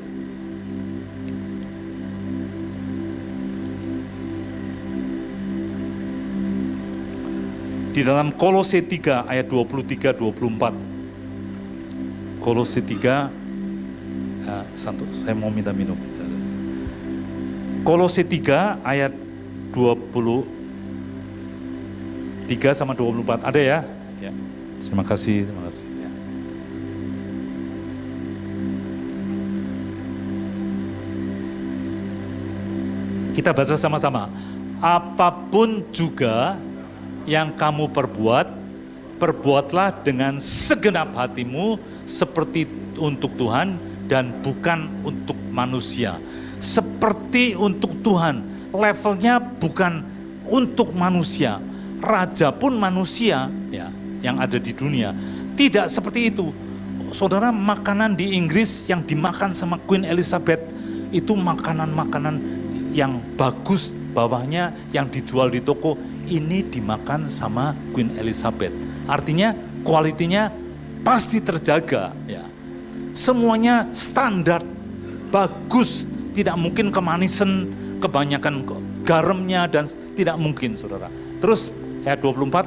Di dalam Kolose 3 ayat 23-24. Kolose 3, saya mau minta minum. Kolose 3 ayat 23 sama 24. Ada ya? Ya. Terima kasih. Ya. Kita baca sama-sama. Apapun juga yang kamu perbuatlah dengan segenap hatimu seperti untuk Tuhan dan bukan untuk manusia. Seperti untuk Tuhan, levelnya bukan untuk manusia. Raja pun manusia ya, yang ada di dunia. Tidak seperti itu. Saudara, makanan di Inggris yang dimakan sama Queen Elizabeth itu makanan-makanan yang bagus, bawahnya yang dijual di toko, ini dimakan sama Queen Elizabeth. Artinya kualitinya pasti terjaga ya. Semuanya standar bagus, tidak mungkin kemanisan, kebanyakan garamnya, dan tidak mungkin, saudara. Terus ayat 24,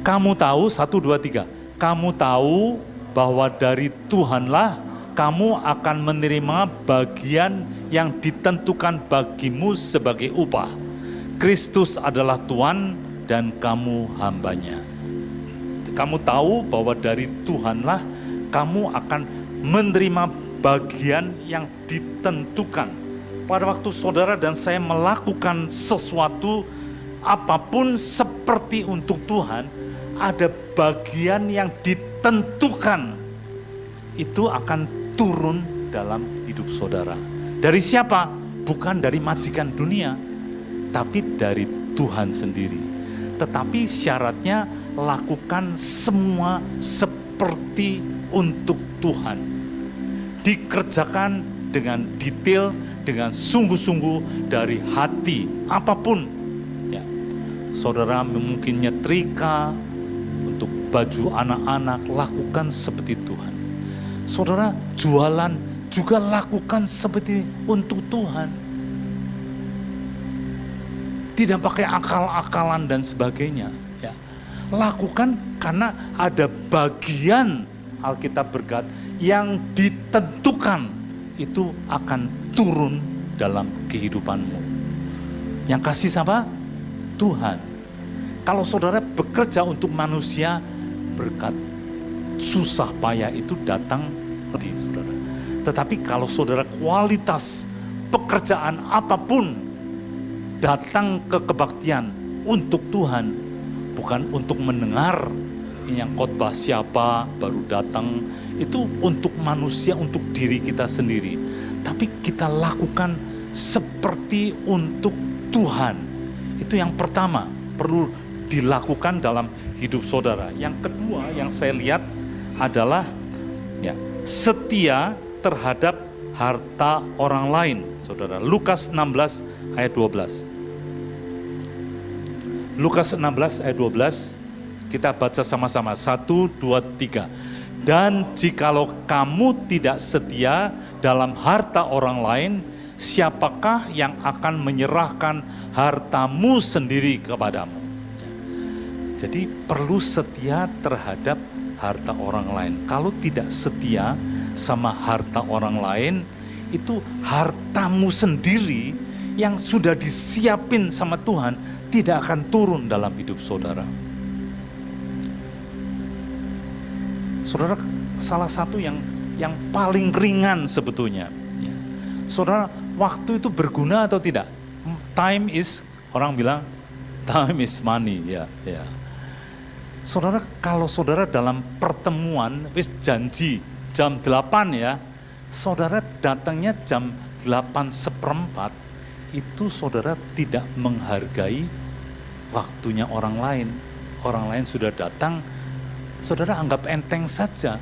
kamu tahu, 1, 2, 3, kamu tahu bahwa dari Tuhanlah kamu akan menerima bagian yang ditentukan bagimu sebagai upah. Kristus adalah Tuhan dan kamu hambanya. Kamu tahu bahwa dari Tuhanlah kamu akan menerima bagian yang ditentukan. Pada waktu saudara dan saya melakukan sesuatu apapun seperti untuk Tuhan, ada bagian yang ditentukan. Itu akan turun dalam hidup saudara. Dari siapa? Bukan dari majikan dunia, tapi dari Tuhan sendiri. Tetapi syaratnya lakukan semua seperti untuk Tuhan. Dikerjakan dengan detail, dengan sungguh-sungguh dari hati, apapun. Ya. Saudara mungkin nyetrika untuk baju anak-anak, lakukan seperti Tuhan. Saudara jualan juga lakukan seperti untuk Tuhan. Tidak pakai akal-akalan dan sebagainya. Ya. Lakukan karena ada bagian Alkitab berkata yang ditentukan itu akan turun dalam kehidupanmu. Yang kasih siapa? Tuhan. Kalau saudara bekerja untuk manusia, berkat susah payah itu datang di saudara. Tetapi kalau saudara kualitas pekerjaan apapun datang ke kebaktian untuk Tuhan, bukan untuk mendengar yang khotbah siapa baru datang, itu untuk manusia, untuk diri kita sendiri. Tapi kita lakukan seperti untuk Tuhan. Itu yang pertama perlu dilakukan dalam hidup saudara. Yang kedua yang saya lihat adalah ya, setia terhadap harta orang lain, saudara. Lukas 16 ayat 12. Lukas 16 ayat 12, kita baca sama-sama. 1, 2, 3. Dan jikalau kamu tidak setia dalam harta orang lain, siapakah yang akan menyerahkan hartamu sendiri kepadamu? Jadi perlu setia terhadap harta orang lain. Kalau tidak setia sama harta orang lain, itu hartamu sendiri yang sudah disiapin sama Tuhan tidak akan turun dalam hidup saudara. Saudara, salah satu yang paling ringan sebetulnya. Saudara, waktu itu berguna atau tidak? Time is, orang bilang, time is money. Ya. Saudara, kalau saudara dalam pertemuan, wis janji jam 8 ya, saudara datangnya jam 8:15, itu saudara tidak menghargai waktunya orang lain. Orang lain sudah datang, saudara anggap enteng saja.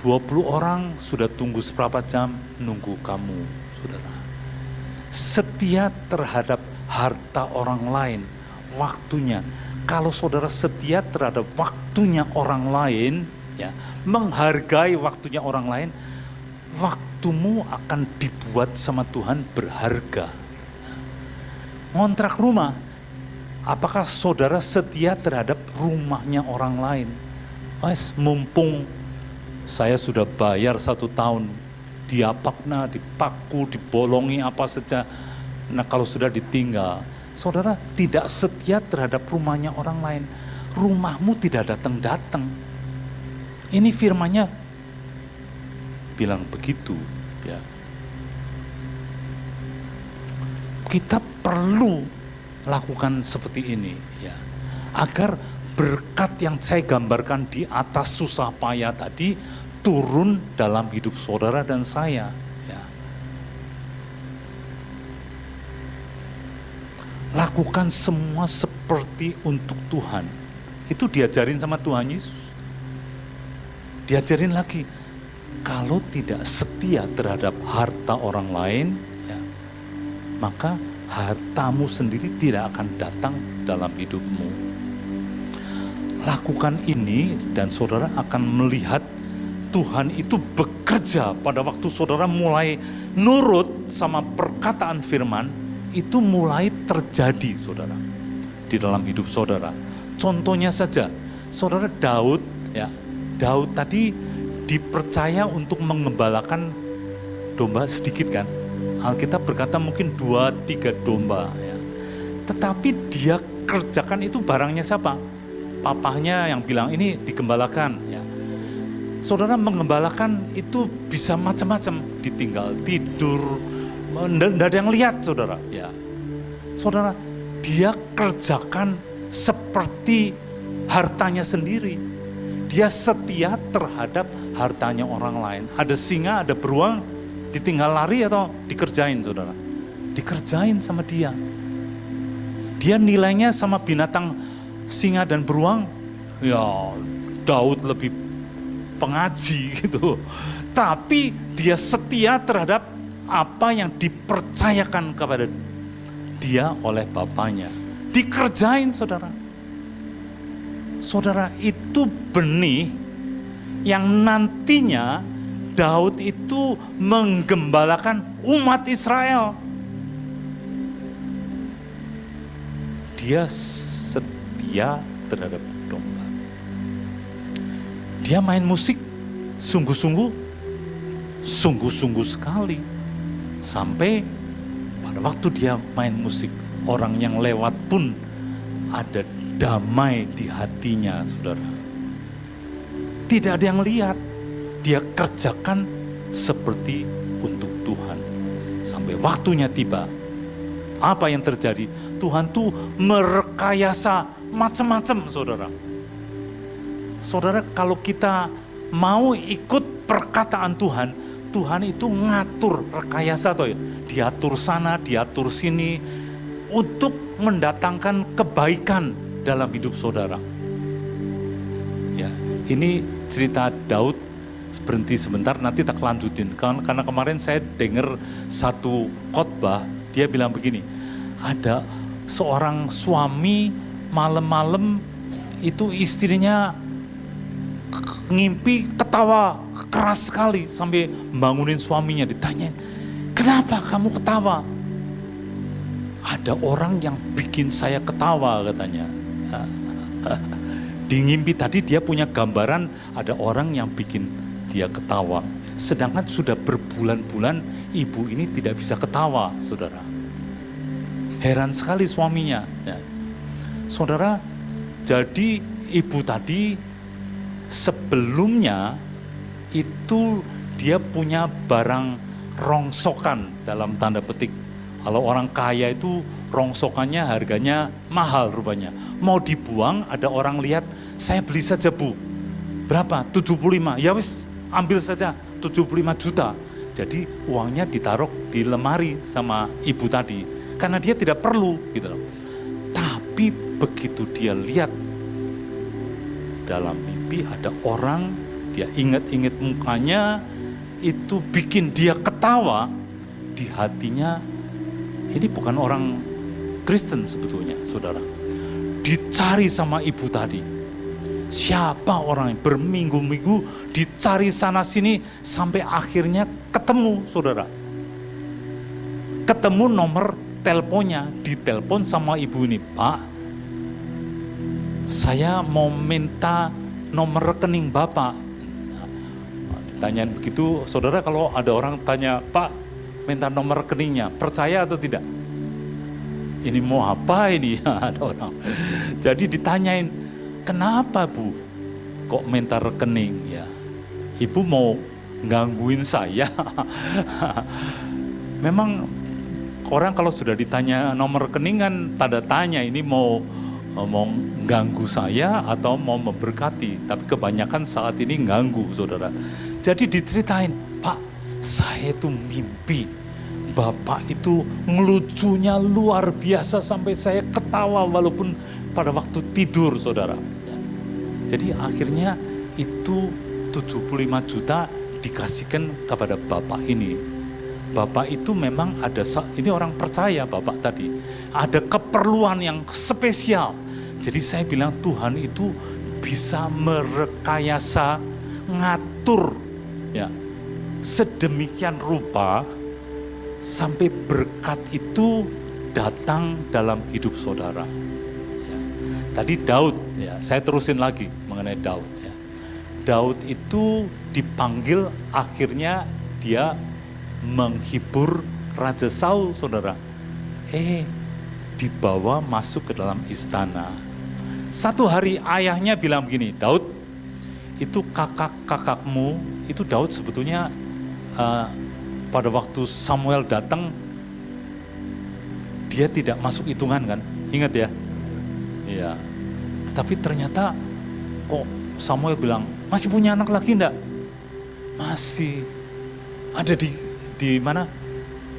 20 orang sudah tunggu seberapa jam, nunggu kamu, saudara. Setia terhadap harta orang lain, waktunya. Kalau saudara setia terhadap waktunya orang lain, ya, menghargai waktunya orang lain, waktumu akan dibuat sama Tuhan berharga. Ngontrak rumah, apakah saudara setia terhadap rumahnya orang lain? Mumpung saya sudah bayar 1 tahun, diapakna, dipaku, dibolongi apa saja. Nah kalau sudah ditinggal, saudara tidak setia terhadap rumahnya orang lain, rumahmu tidak datang-datang. Ini firman-Nya bilang begitu, ya. Kita perlu lakukan seperti ini, ya, agar berkat yang saya gambarkan di atas susah payah tadi turun dalam hidup saudara dan saya. Ya. Lakukan semua seperti untuk Tuhan. Itu diajarin sama Tuhan Yesus. Diajarin lagi, kalau tidak setia terhadap harta orang lain, ya, maka hartamu sendiri tidak akan datang dalam hidupmu. Lakukan ini dan saudara akan melihat Tuhan itu bekerja pada waktu saudara mulai nurut sama perkataan firman, itu mulai terjadi saudara di dalam hidup saudara. Contohnya saja, saudara Daud tadi dipercaya untuk mengembalakan domba sedikit kan. Alkitab berkata mungkin 2-3 domba ya. Tetapi dia kerjakan itu barangnya siapa? Papahnya yang bilang ini digembalakan ya. Saudara mengembalakan itu bisa macam-macam, ditinggal tidur, tidak ada yang lihat saudara ya. Saudara, dia kerjakan seperti hartanya sendiri. Dia setia terhadap hartanya orang lain. Ada singa, ada beruang, ditinggal lari atau dikerjain saudara? Dikerjain sama dia. Dia nilainya sama binatang singa dan beruang, ya Daud lebih pengaji gitu. Tapi dia setia terhadap apa yang dipercayakan kepada dia oleh bapaknya. Dikerjain saudara. Saudara, itu benih yang nantinya Daud itu menggembalakan umat Israel. Dia setia terhadap domba. Dia main musik sungguh-sungguh sekali. Sampai pada waktu dia main musik, orang yang lewat pun ada damai di hatinya, saudara. Tidak ada yang lihat, dia kerjakan seperti untuk Tuhan. Sampai waktunya tiba, apa yang terjadi? Tuhan tuh merekayasa macam-macam, saudara. Saudara, kalau kita mau ikut perkataan Tuhan, Tuhan itu ngatur rekayasa toh ya. Diatur sana, diatur sini untuk mendatangkan kebaikan dalam hidup saudara. Ya, ini cerita Daud. Berhenti sebentar, nanti tak lanjutin. Karena kemarin saya dengar satu khotbah, dia bilang begini, ada seorang suami malam-malam itu istrinya ngimpi ketawa keras sekali sampai bangunin suaminya, ditanyain, kenapa kamu ketawa? Ada orang yang bikin saya ketawa katanya. Di ngimpi tadi dia punya gambaran ada orang yang bikin dia ketawa. Sedangkan sudah berbulan-bulan ibu ini tidak bisa ketawa, saudara. Heran sekali suaminya. Ya. Saudara, jadi ibu tadi sebelumnya itu dia punya barang rongsokan dalam tanda petik. Kalau orang kaya itu rongsokannya harganya mahal rupanya. Mau dibuang, ada orang lihat, saya beli saja bu. Berapa? 75. Ya wis, ambil saja 75 juta. Jadi uangnya ditaruh di lemari sama ibu tadi. Karena dia tidak perlu gitu loh. Tapi begitu dia lihat dalam mimpi ada orang, dia ingat-ingat mukanya, itu bikin dia ketawa. Di hatinya, ini bukan orang Kristen sebetulnya, saudara. Dicari sama ibu tadi. Siapa orang yang berminggu-minggu dicari sana sini sampai akhirnya ketemu, saudara. Ketemu nomor teleponnya, ditelepon sama ibu ini, Pak, saya mau minta nomor rekening Bapak. Ditanyain begitu, saudara, kalau ada orang tanya, Pak, minta nomor rekeningnya, percaya atau tidak? Ini mau apa ini? Ada orang. Jadi ditanyain, kenapa bu? Kok minta rekening? Ya, ibu mau gangguin saya. Memang orang kalau sudah ditanya nomor rekening kan tanda tanya, ini mau ganggu saya atau mau memberkati. Tapi kebanyakan saat ini ganggu, saudara. Jadi diceritain, Pak, saya itu mimpi Bapak itu ngelucunya luar biasa sampai saya ketawa walaupun pada waktu tidur, saudara. Jadi akhirnya itu 75 juta dikasihkan kepada Bapak ini. Bapak itu memang ada, ini orang percaya Bapak tadi, ada keperluan yang spesial. Jadi saya bilang Tuhan itu bisa merekayasa, ngatur ya, sedemikian rupa sampai berkat itu datang dalam hidup saudara. Ya. Tadi Daud, ya, saya terusin lagi mengenai Daud. Ya. Daud itu dipanggil, akhirnya dia menghibur Raja Saul, saudara. Dibawa masuk ke dalam istana. Satu hari ayahnya bilang begini, Daud, itu kakak-kakakmu, itu Daud sebetulnya pada waktu Samuel datang, dia tidak masuk hitungan kan, ingat ya? Iya. Tapi ternyata kok Samuel bilang, masih punya anak lagi enggak? Masih. Ada di mana?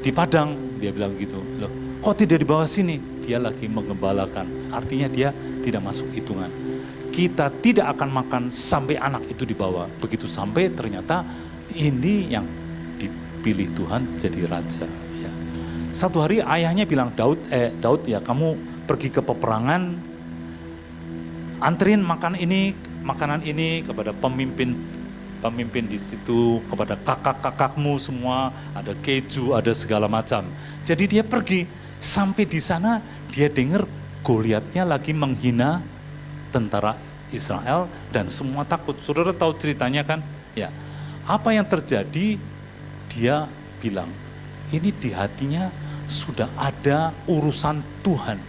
Di Padang, dia bilang gitu. Loh, kok tidak dibawa sini? Dia lagi mengembalakan. Artinya dia tidak masuk hitungan. Kita tidak akan makan sampai anak itu dibawa. Begitu sampai ternyata ini yang dipilih Tuhan jadi raja. Ya. Satu hari ayahnya bilang, Daud ya, kamu pergi ke peperangan, anterin makanan ini kepada pemimpin di situ, kepada kakak-kakakmu semua, ada keju, ada segala macam. Jadi dia pergi, sampai di sana dia dengar Goliatnya lagi menghina tentara Israel dan semua takut. Saudara tahu ceritanya kan? Ya. Apa yang terjadi? Dia bilang, ini di hatinya sudah ada urusan Tuhan.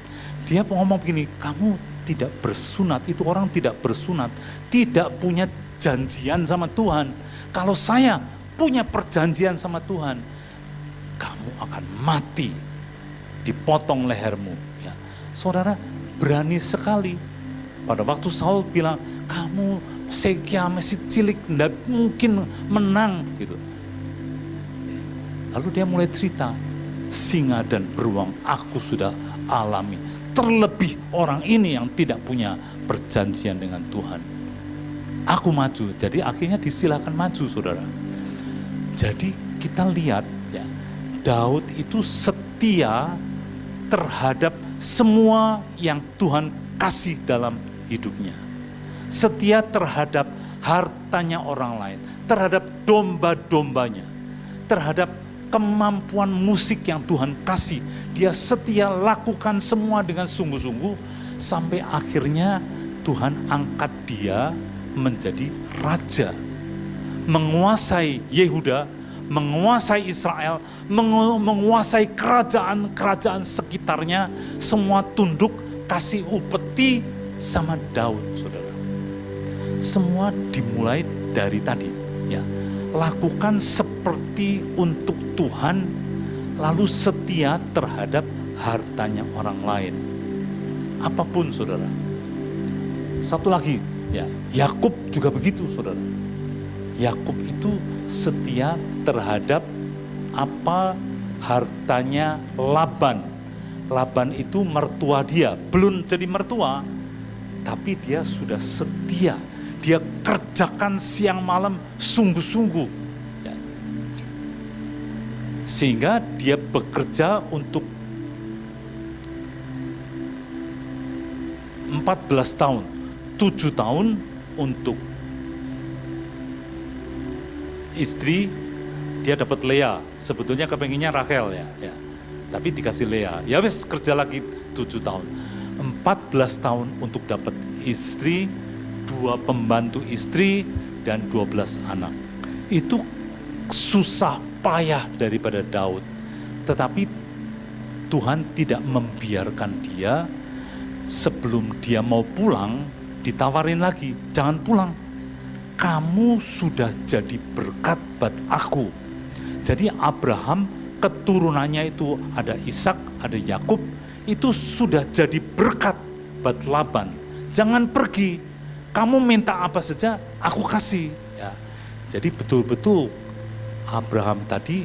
Dia ngomong begini, kamu tidak bersunat, itu orang tidak bersunat, tidak punya janjian sama Tuhan. Kalau saya punya perjanjian sama Tuhan, kamu akan mati, dipotong lehermu. Ya. Saudara, berani sekali. Pada waktu Saul bilang, kamu Sekia masih cilik, tidak mungkin menang. Gitu. Lalu dia mulai cerita, singa dan beruang aku sudah alami. Terlebih orang ini yang tidak punya perjanjian dengan Tuhan. Aku maju, jadi akhirnya disilakan maju, saudara. Jadi kita lihat ya, Daud itu setia terhadap semua yang Tuhan kasih dalam hidupnya. Setia terhadap hartanya orang lain, terhadap domba-dombanya, terhadap kemampuan musik yang Tuhan kasih. Dia setia lakukan semua dengan sungguh-sungguh sampai akhirnya Tuhan angkat dia menjadi raja, menguasai Yehuda, menguasai Israel, menguasai kerajaan-kerajaan sekitarnya, semua tunduk kasih upeti sama Daud, saudara. Semua dimulai dari tadi, ya. Lakukan seperti untuk Tuhan, lalu setia terhadap hartanya orang lain. Apapun, saudara. Satu lagi, ya, Yakub juga begitu, saudara. Yakub itu setia terhadap apa hartanya Laban. Laban itu mertua dia, belum jadi mertua, tapi dia sudah setia. Dia kerjakan siang malam sungguh-sungguh. Ya. Sehingga dia bekerja untuk 14 tahun, 7 tahun untuk istri, dia dapat Lea, sebetulnya kepenginnya Rachel ya. Tapi dikasih Lea, ya wes kerja lagi 7 tahun. 14 tahun untuk dapat istri, 2 pembantu istri, dan 12 anak. Itu susah payah daripada Daud. Tetapi Tuhan tidak membiarkan dia. Sebelum dia mau pulang, ditawarin lagi, jangan pulang. Kamu sudah jadi berkat buat aku. Jadi Abraham, keturunannya itu ada Ishak, ada Yakub, itu sudah jadi berkat buat Laban. Jangan pergi, kamu minta apa saja, aku kasih. Ya. Jadi betul-betul Abraham tadi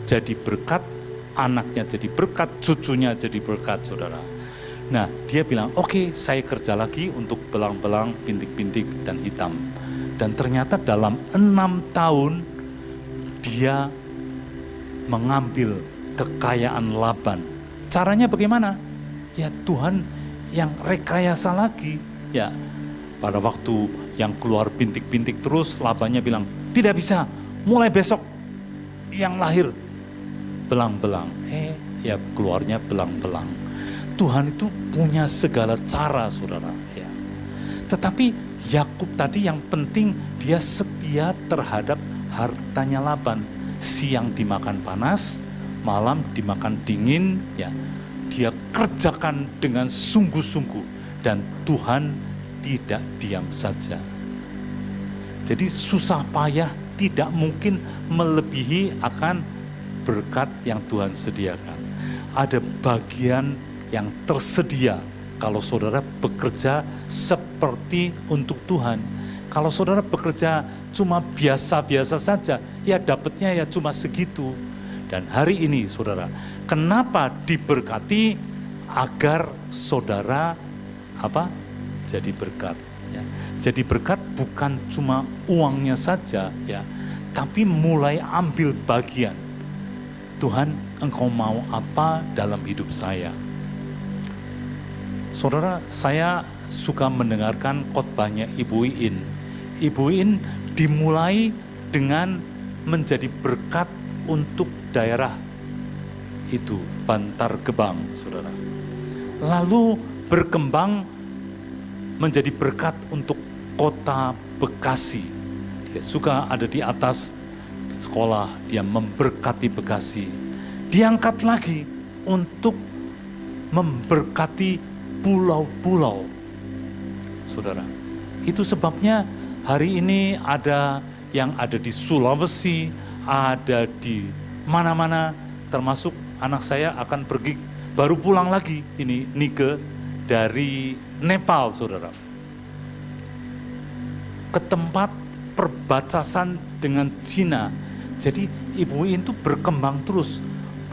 jadi berkat, anaknya jadi berkat, cucunya jadi berkat, saudara. Nah, dia bilang, oke, saya kerja lagi untuk belang-belang, bintik-bintik, dan hitam. Dan ternyata dalam 6 tahun, dia mengambil kekayaan Laban. Caranya bagaimana? Ya Tuhan yang rekayasa lagi. Ya, pada waktu yang keluar bintik-bintik terus. Labannya bilang, tidak bisa, mulai besok yang lahir belang-belang. Ya keluarnya belang-belang. Tuhan itu punya segala cara, saudara. Ya. Tetapi Yakub tadi yang penting dia setia terhadap hartanya Laban. Siang dimakan panas, malam dimakan dingin. Ya, dia kerjakan dengan sungguh-sungguh dan Tuhan tidak diam saja. Jadi susah payah tidak mungkin melebihi akan berkat yang Tuhan sediakan. Ada bagian yang tersedia kalau saudara bekerja seperti untuk Tuhan. Kalau saudara bekerja cuma biasa-biasa saja, ya dapatnya ya cuma segitu. Dan hari ini saudara, kenapa diberkati? Agar saudara jadi berkat. Ya. Jadi berkat bukan cuma uangnya saja, ya, tapi mulai ambil bagian. Tuhan, Engkau mau apa dalam hidup saya? Saudara, saya suka mendengarkan khotbahnya Ibu Iin. Ibu Iin dimulai dengan menjadi berkat untuk daerah itu, Bantar Gebang, saudara. Lalu berkembang menjadi berkat untuk kota Bekasi. Dia suka ada di atas sekolah, dia memberkati Bekasi. Diangkat lagi untuk memberkati pulau-pulau. Saudara, itu sebabnya hari ini ada yang ada di Sulawesi, ada di mana-mana, termasuk anak saya akan pergi, baru pulang lagi ini Nike dari Nepal, saudara. Ke tempat perbatasan dengan Cina. Jadi Ibu Iin itu berkembang terus.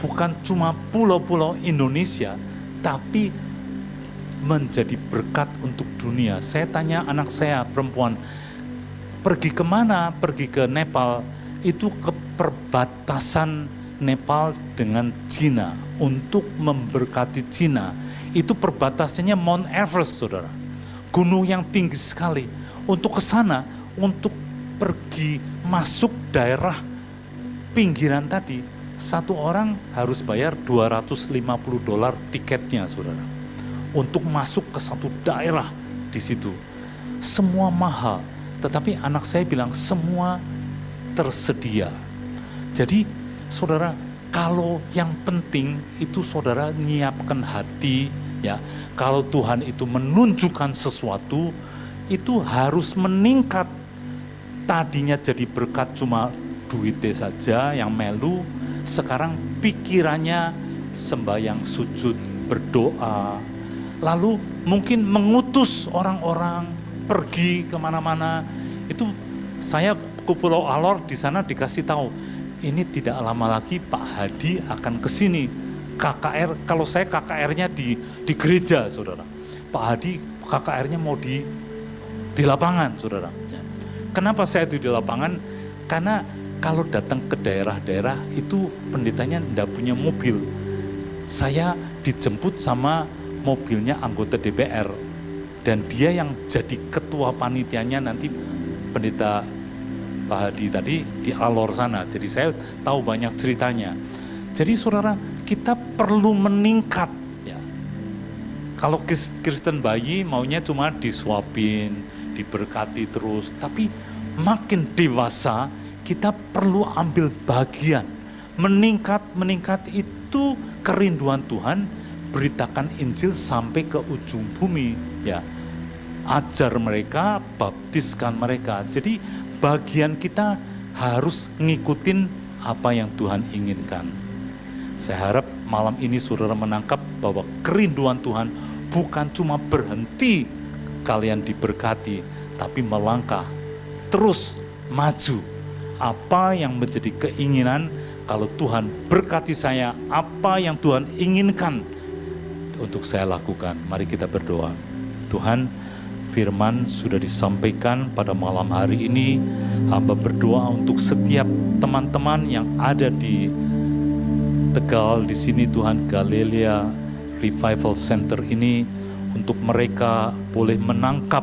Bukan cuma pulau-pulau Indonesia, tapi menjadi berkat untuk dunia. Saya tanya anak saya perempuan, pergi kemana? Pergi ke Nepal. Itu ke perbatasan Nepal dengan Cina untuk memberkati Cina. Itu perbatasannya Mount Everest, saudara. Gunung yang tinggi sekali. Untuk ke sana, untuk pergi masuk daerah pinggiran tadi, satu orang harus bayar $250 tiketnya, saudara. Untuk masuk ke satu daerah di situ. Semua mahal, tetapi anak saya bilang semua tersedia. Jadi, saudara, kalau yang penting itu saudara nyiapkan hati, ya. Kalau Tuhan itu menunjukkan sesuatu, itu harus meningkat. Tadinya jadi berkat cuma duitnya saja yang melu, sekarang pikirannya sembahyang, sujud, berdoa, lalu mungkin mengutus orang-orang pergi kemana-mana. Itu saya ke Pulau Alor, di sana dikasih tahu, ini tidak lama lagi Pak Hadi akan ke sini. KKR, kalau saya KKR-nya di gereja, saudara. Pak Hadi KKR-nya mau di lapangan, saudara. Kenapa saya itu di lapangan? Karena kalau datang ke daerah-daerah itu pendetanya tidak punya mobil. Saya dijemput sama mobilnya anggota DPR. Dan dia yang jadi ketua panitianya nanti pendeta Pak Hadi tadi di Alor sana. Jadi saya tahu banyak ceritanya. Jadi saudara, kita perlu meningkat. Ya. Kalau Kristen bayi maunya cuma disuapin, diberkati terus. Tapi makin dewasa kita perlu ambil bagian. Meningkat itu kerinduan Tuhan, beritakan Injil sampai ke ujung bumi. Ya. Ajar mereka, baptiskan mereka. Jadi bagian kita harus ngikutin apa yang Tuhan inginkan. Saya harap malam ini saudara menangkap bahwa kerinduan Tuhan bukan cuma berhenti kalian diberkati, tapi melangkah, terus maju. Apa yang menjadi keinginan kalau Tuhan berkati saya, apa yang Tuhan inginkan untuk saya lakukan. Mari kita berdoa. Tuhan, firman sudah disampaikan pada malam hari ini. Hamba berdoa untuk setiap teman-teman yang ada di Tegal di sini, Tuhan, Galilea Revival Center ini, untuk mereka boleh menangkap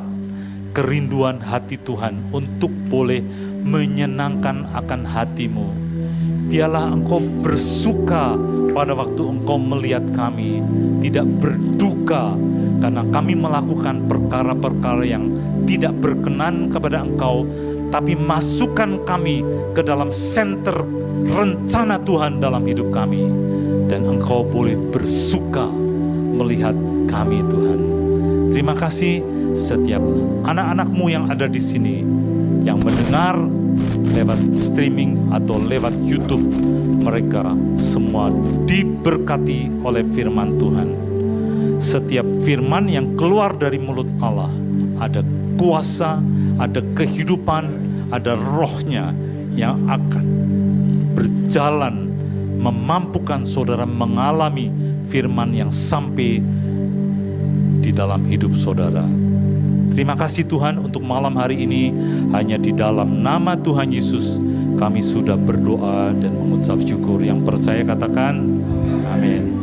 kerinduan hati Tuhan untuk boleh menyenangkan akan hati-Mu. Biarlah Engkau bersuka pada waktu Engkau melihat kami, tidak berduka karena kami melakukan perkara-perkara yang tidak berkenan kepada Engkau, tapi masukkan kami ke dalam senter rencana Tuhan dalam hidup kami. Dan Engkau boleh bersuka melihat kami, Tuhan. Terima kasih setiap anak-anak-Mu yang ada di sini, yang mendengar lewat streaming atau lewat YouTube, mereka semua diberkati oleh firman Tuhan. Setiap firman yang keluar dari mulut Allah ada kuasa, ada kehidupan, ada rohnya yang akan berjalan memampukan saudara mengalami firman yang sampai di dalam hidup saudara. Terima kasih Tuhan untuk malam hari ini. Hanya di dalam nama Tuhan Yesus kami sudah berdoa dan mengucap syukur. Yang percaya katakan amin.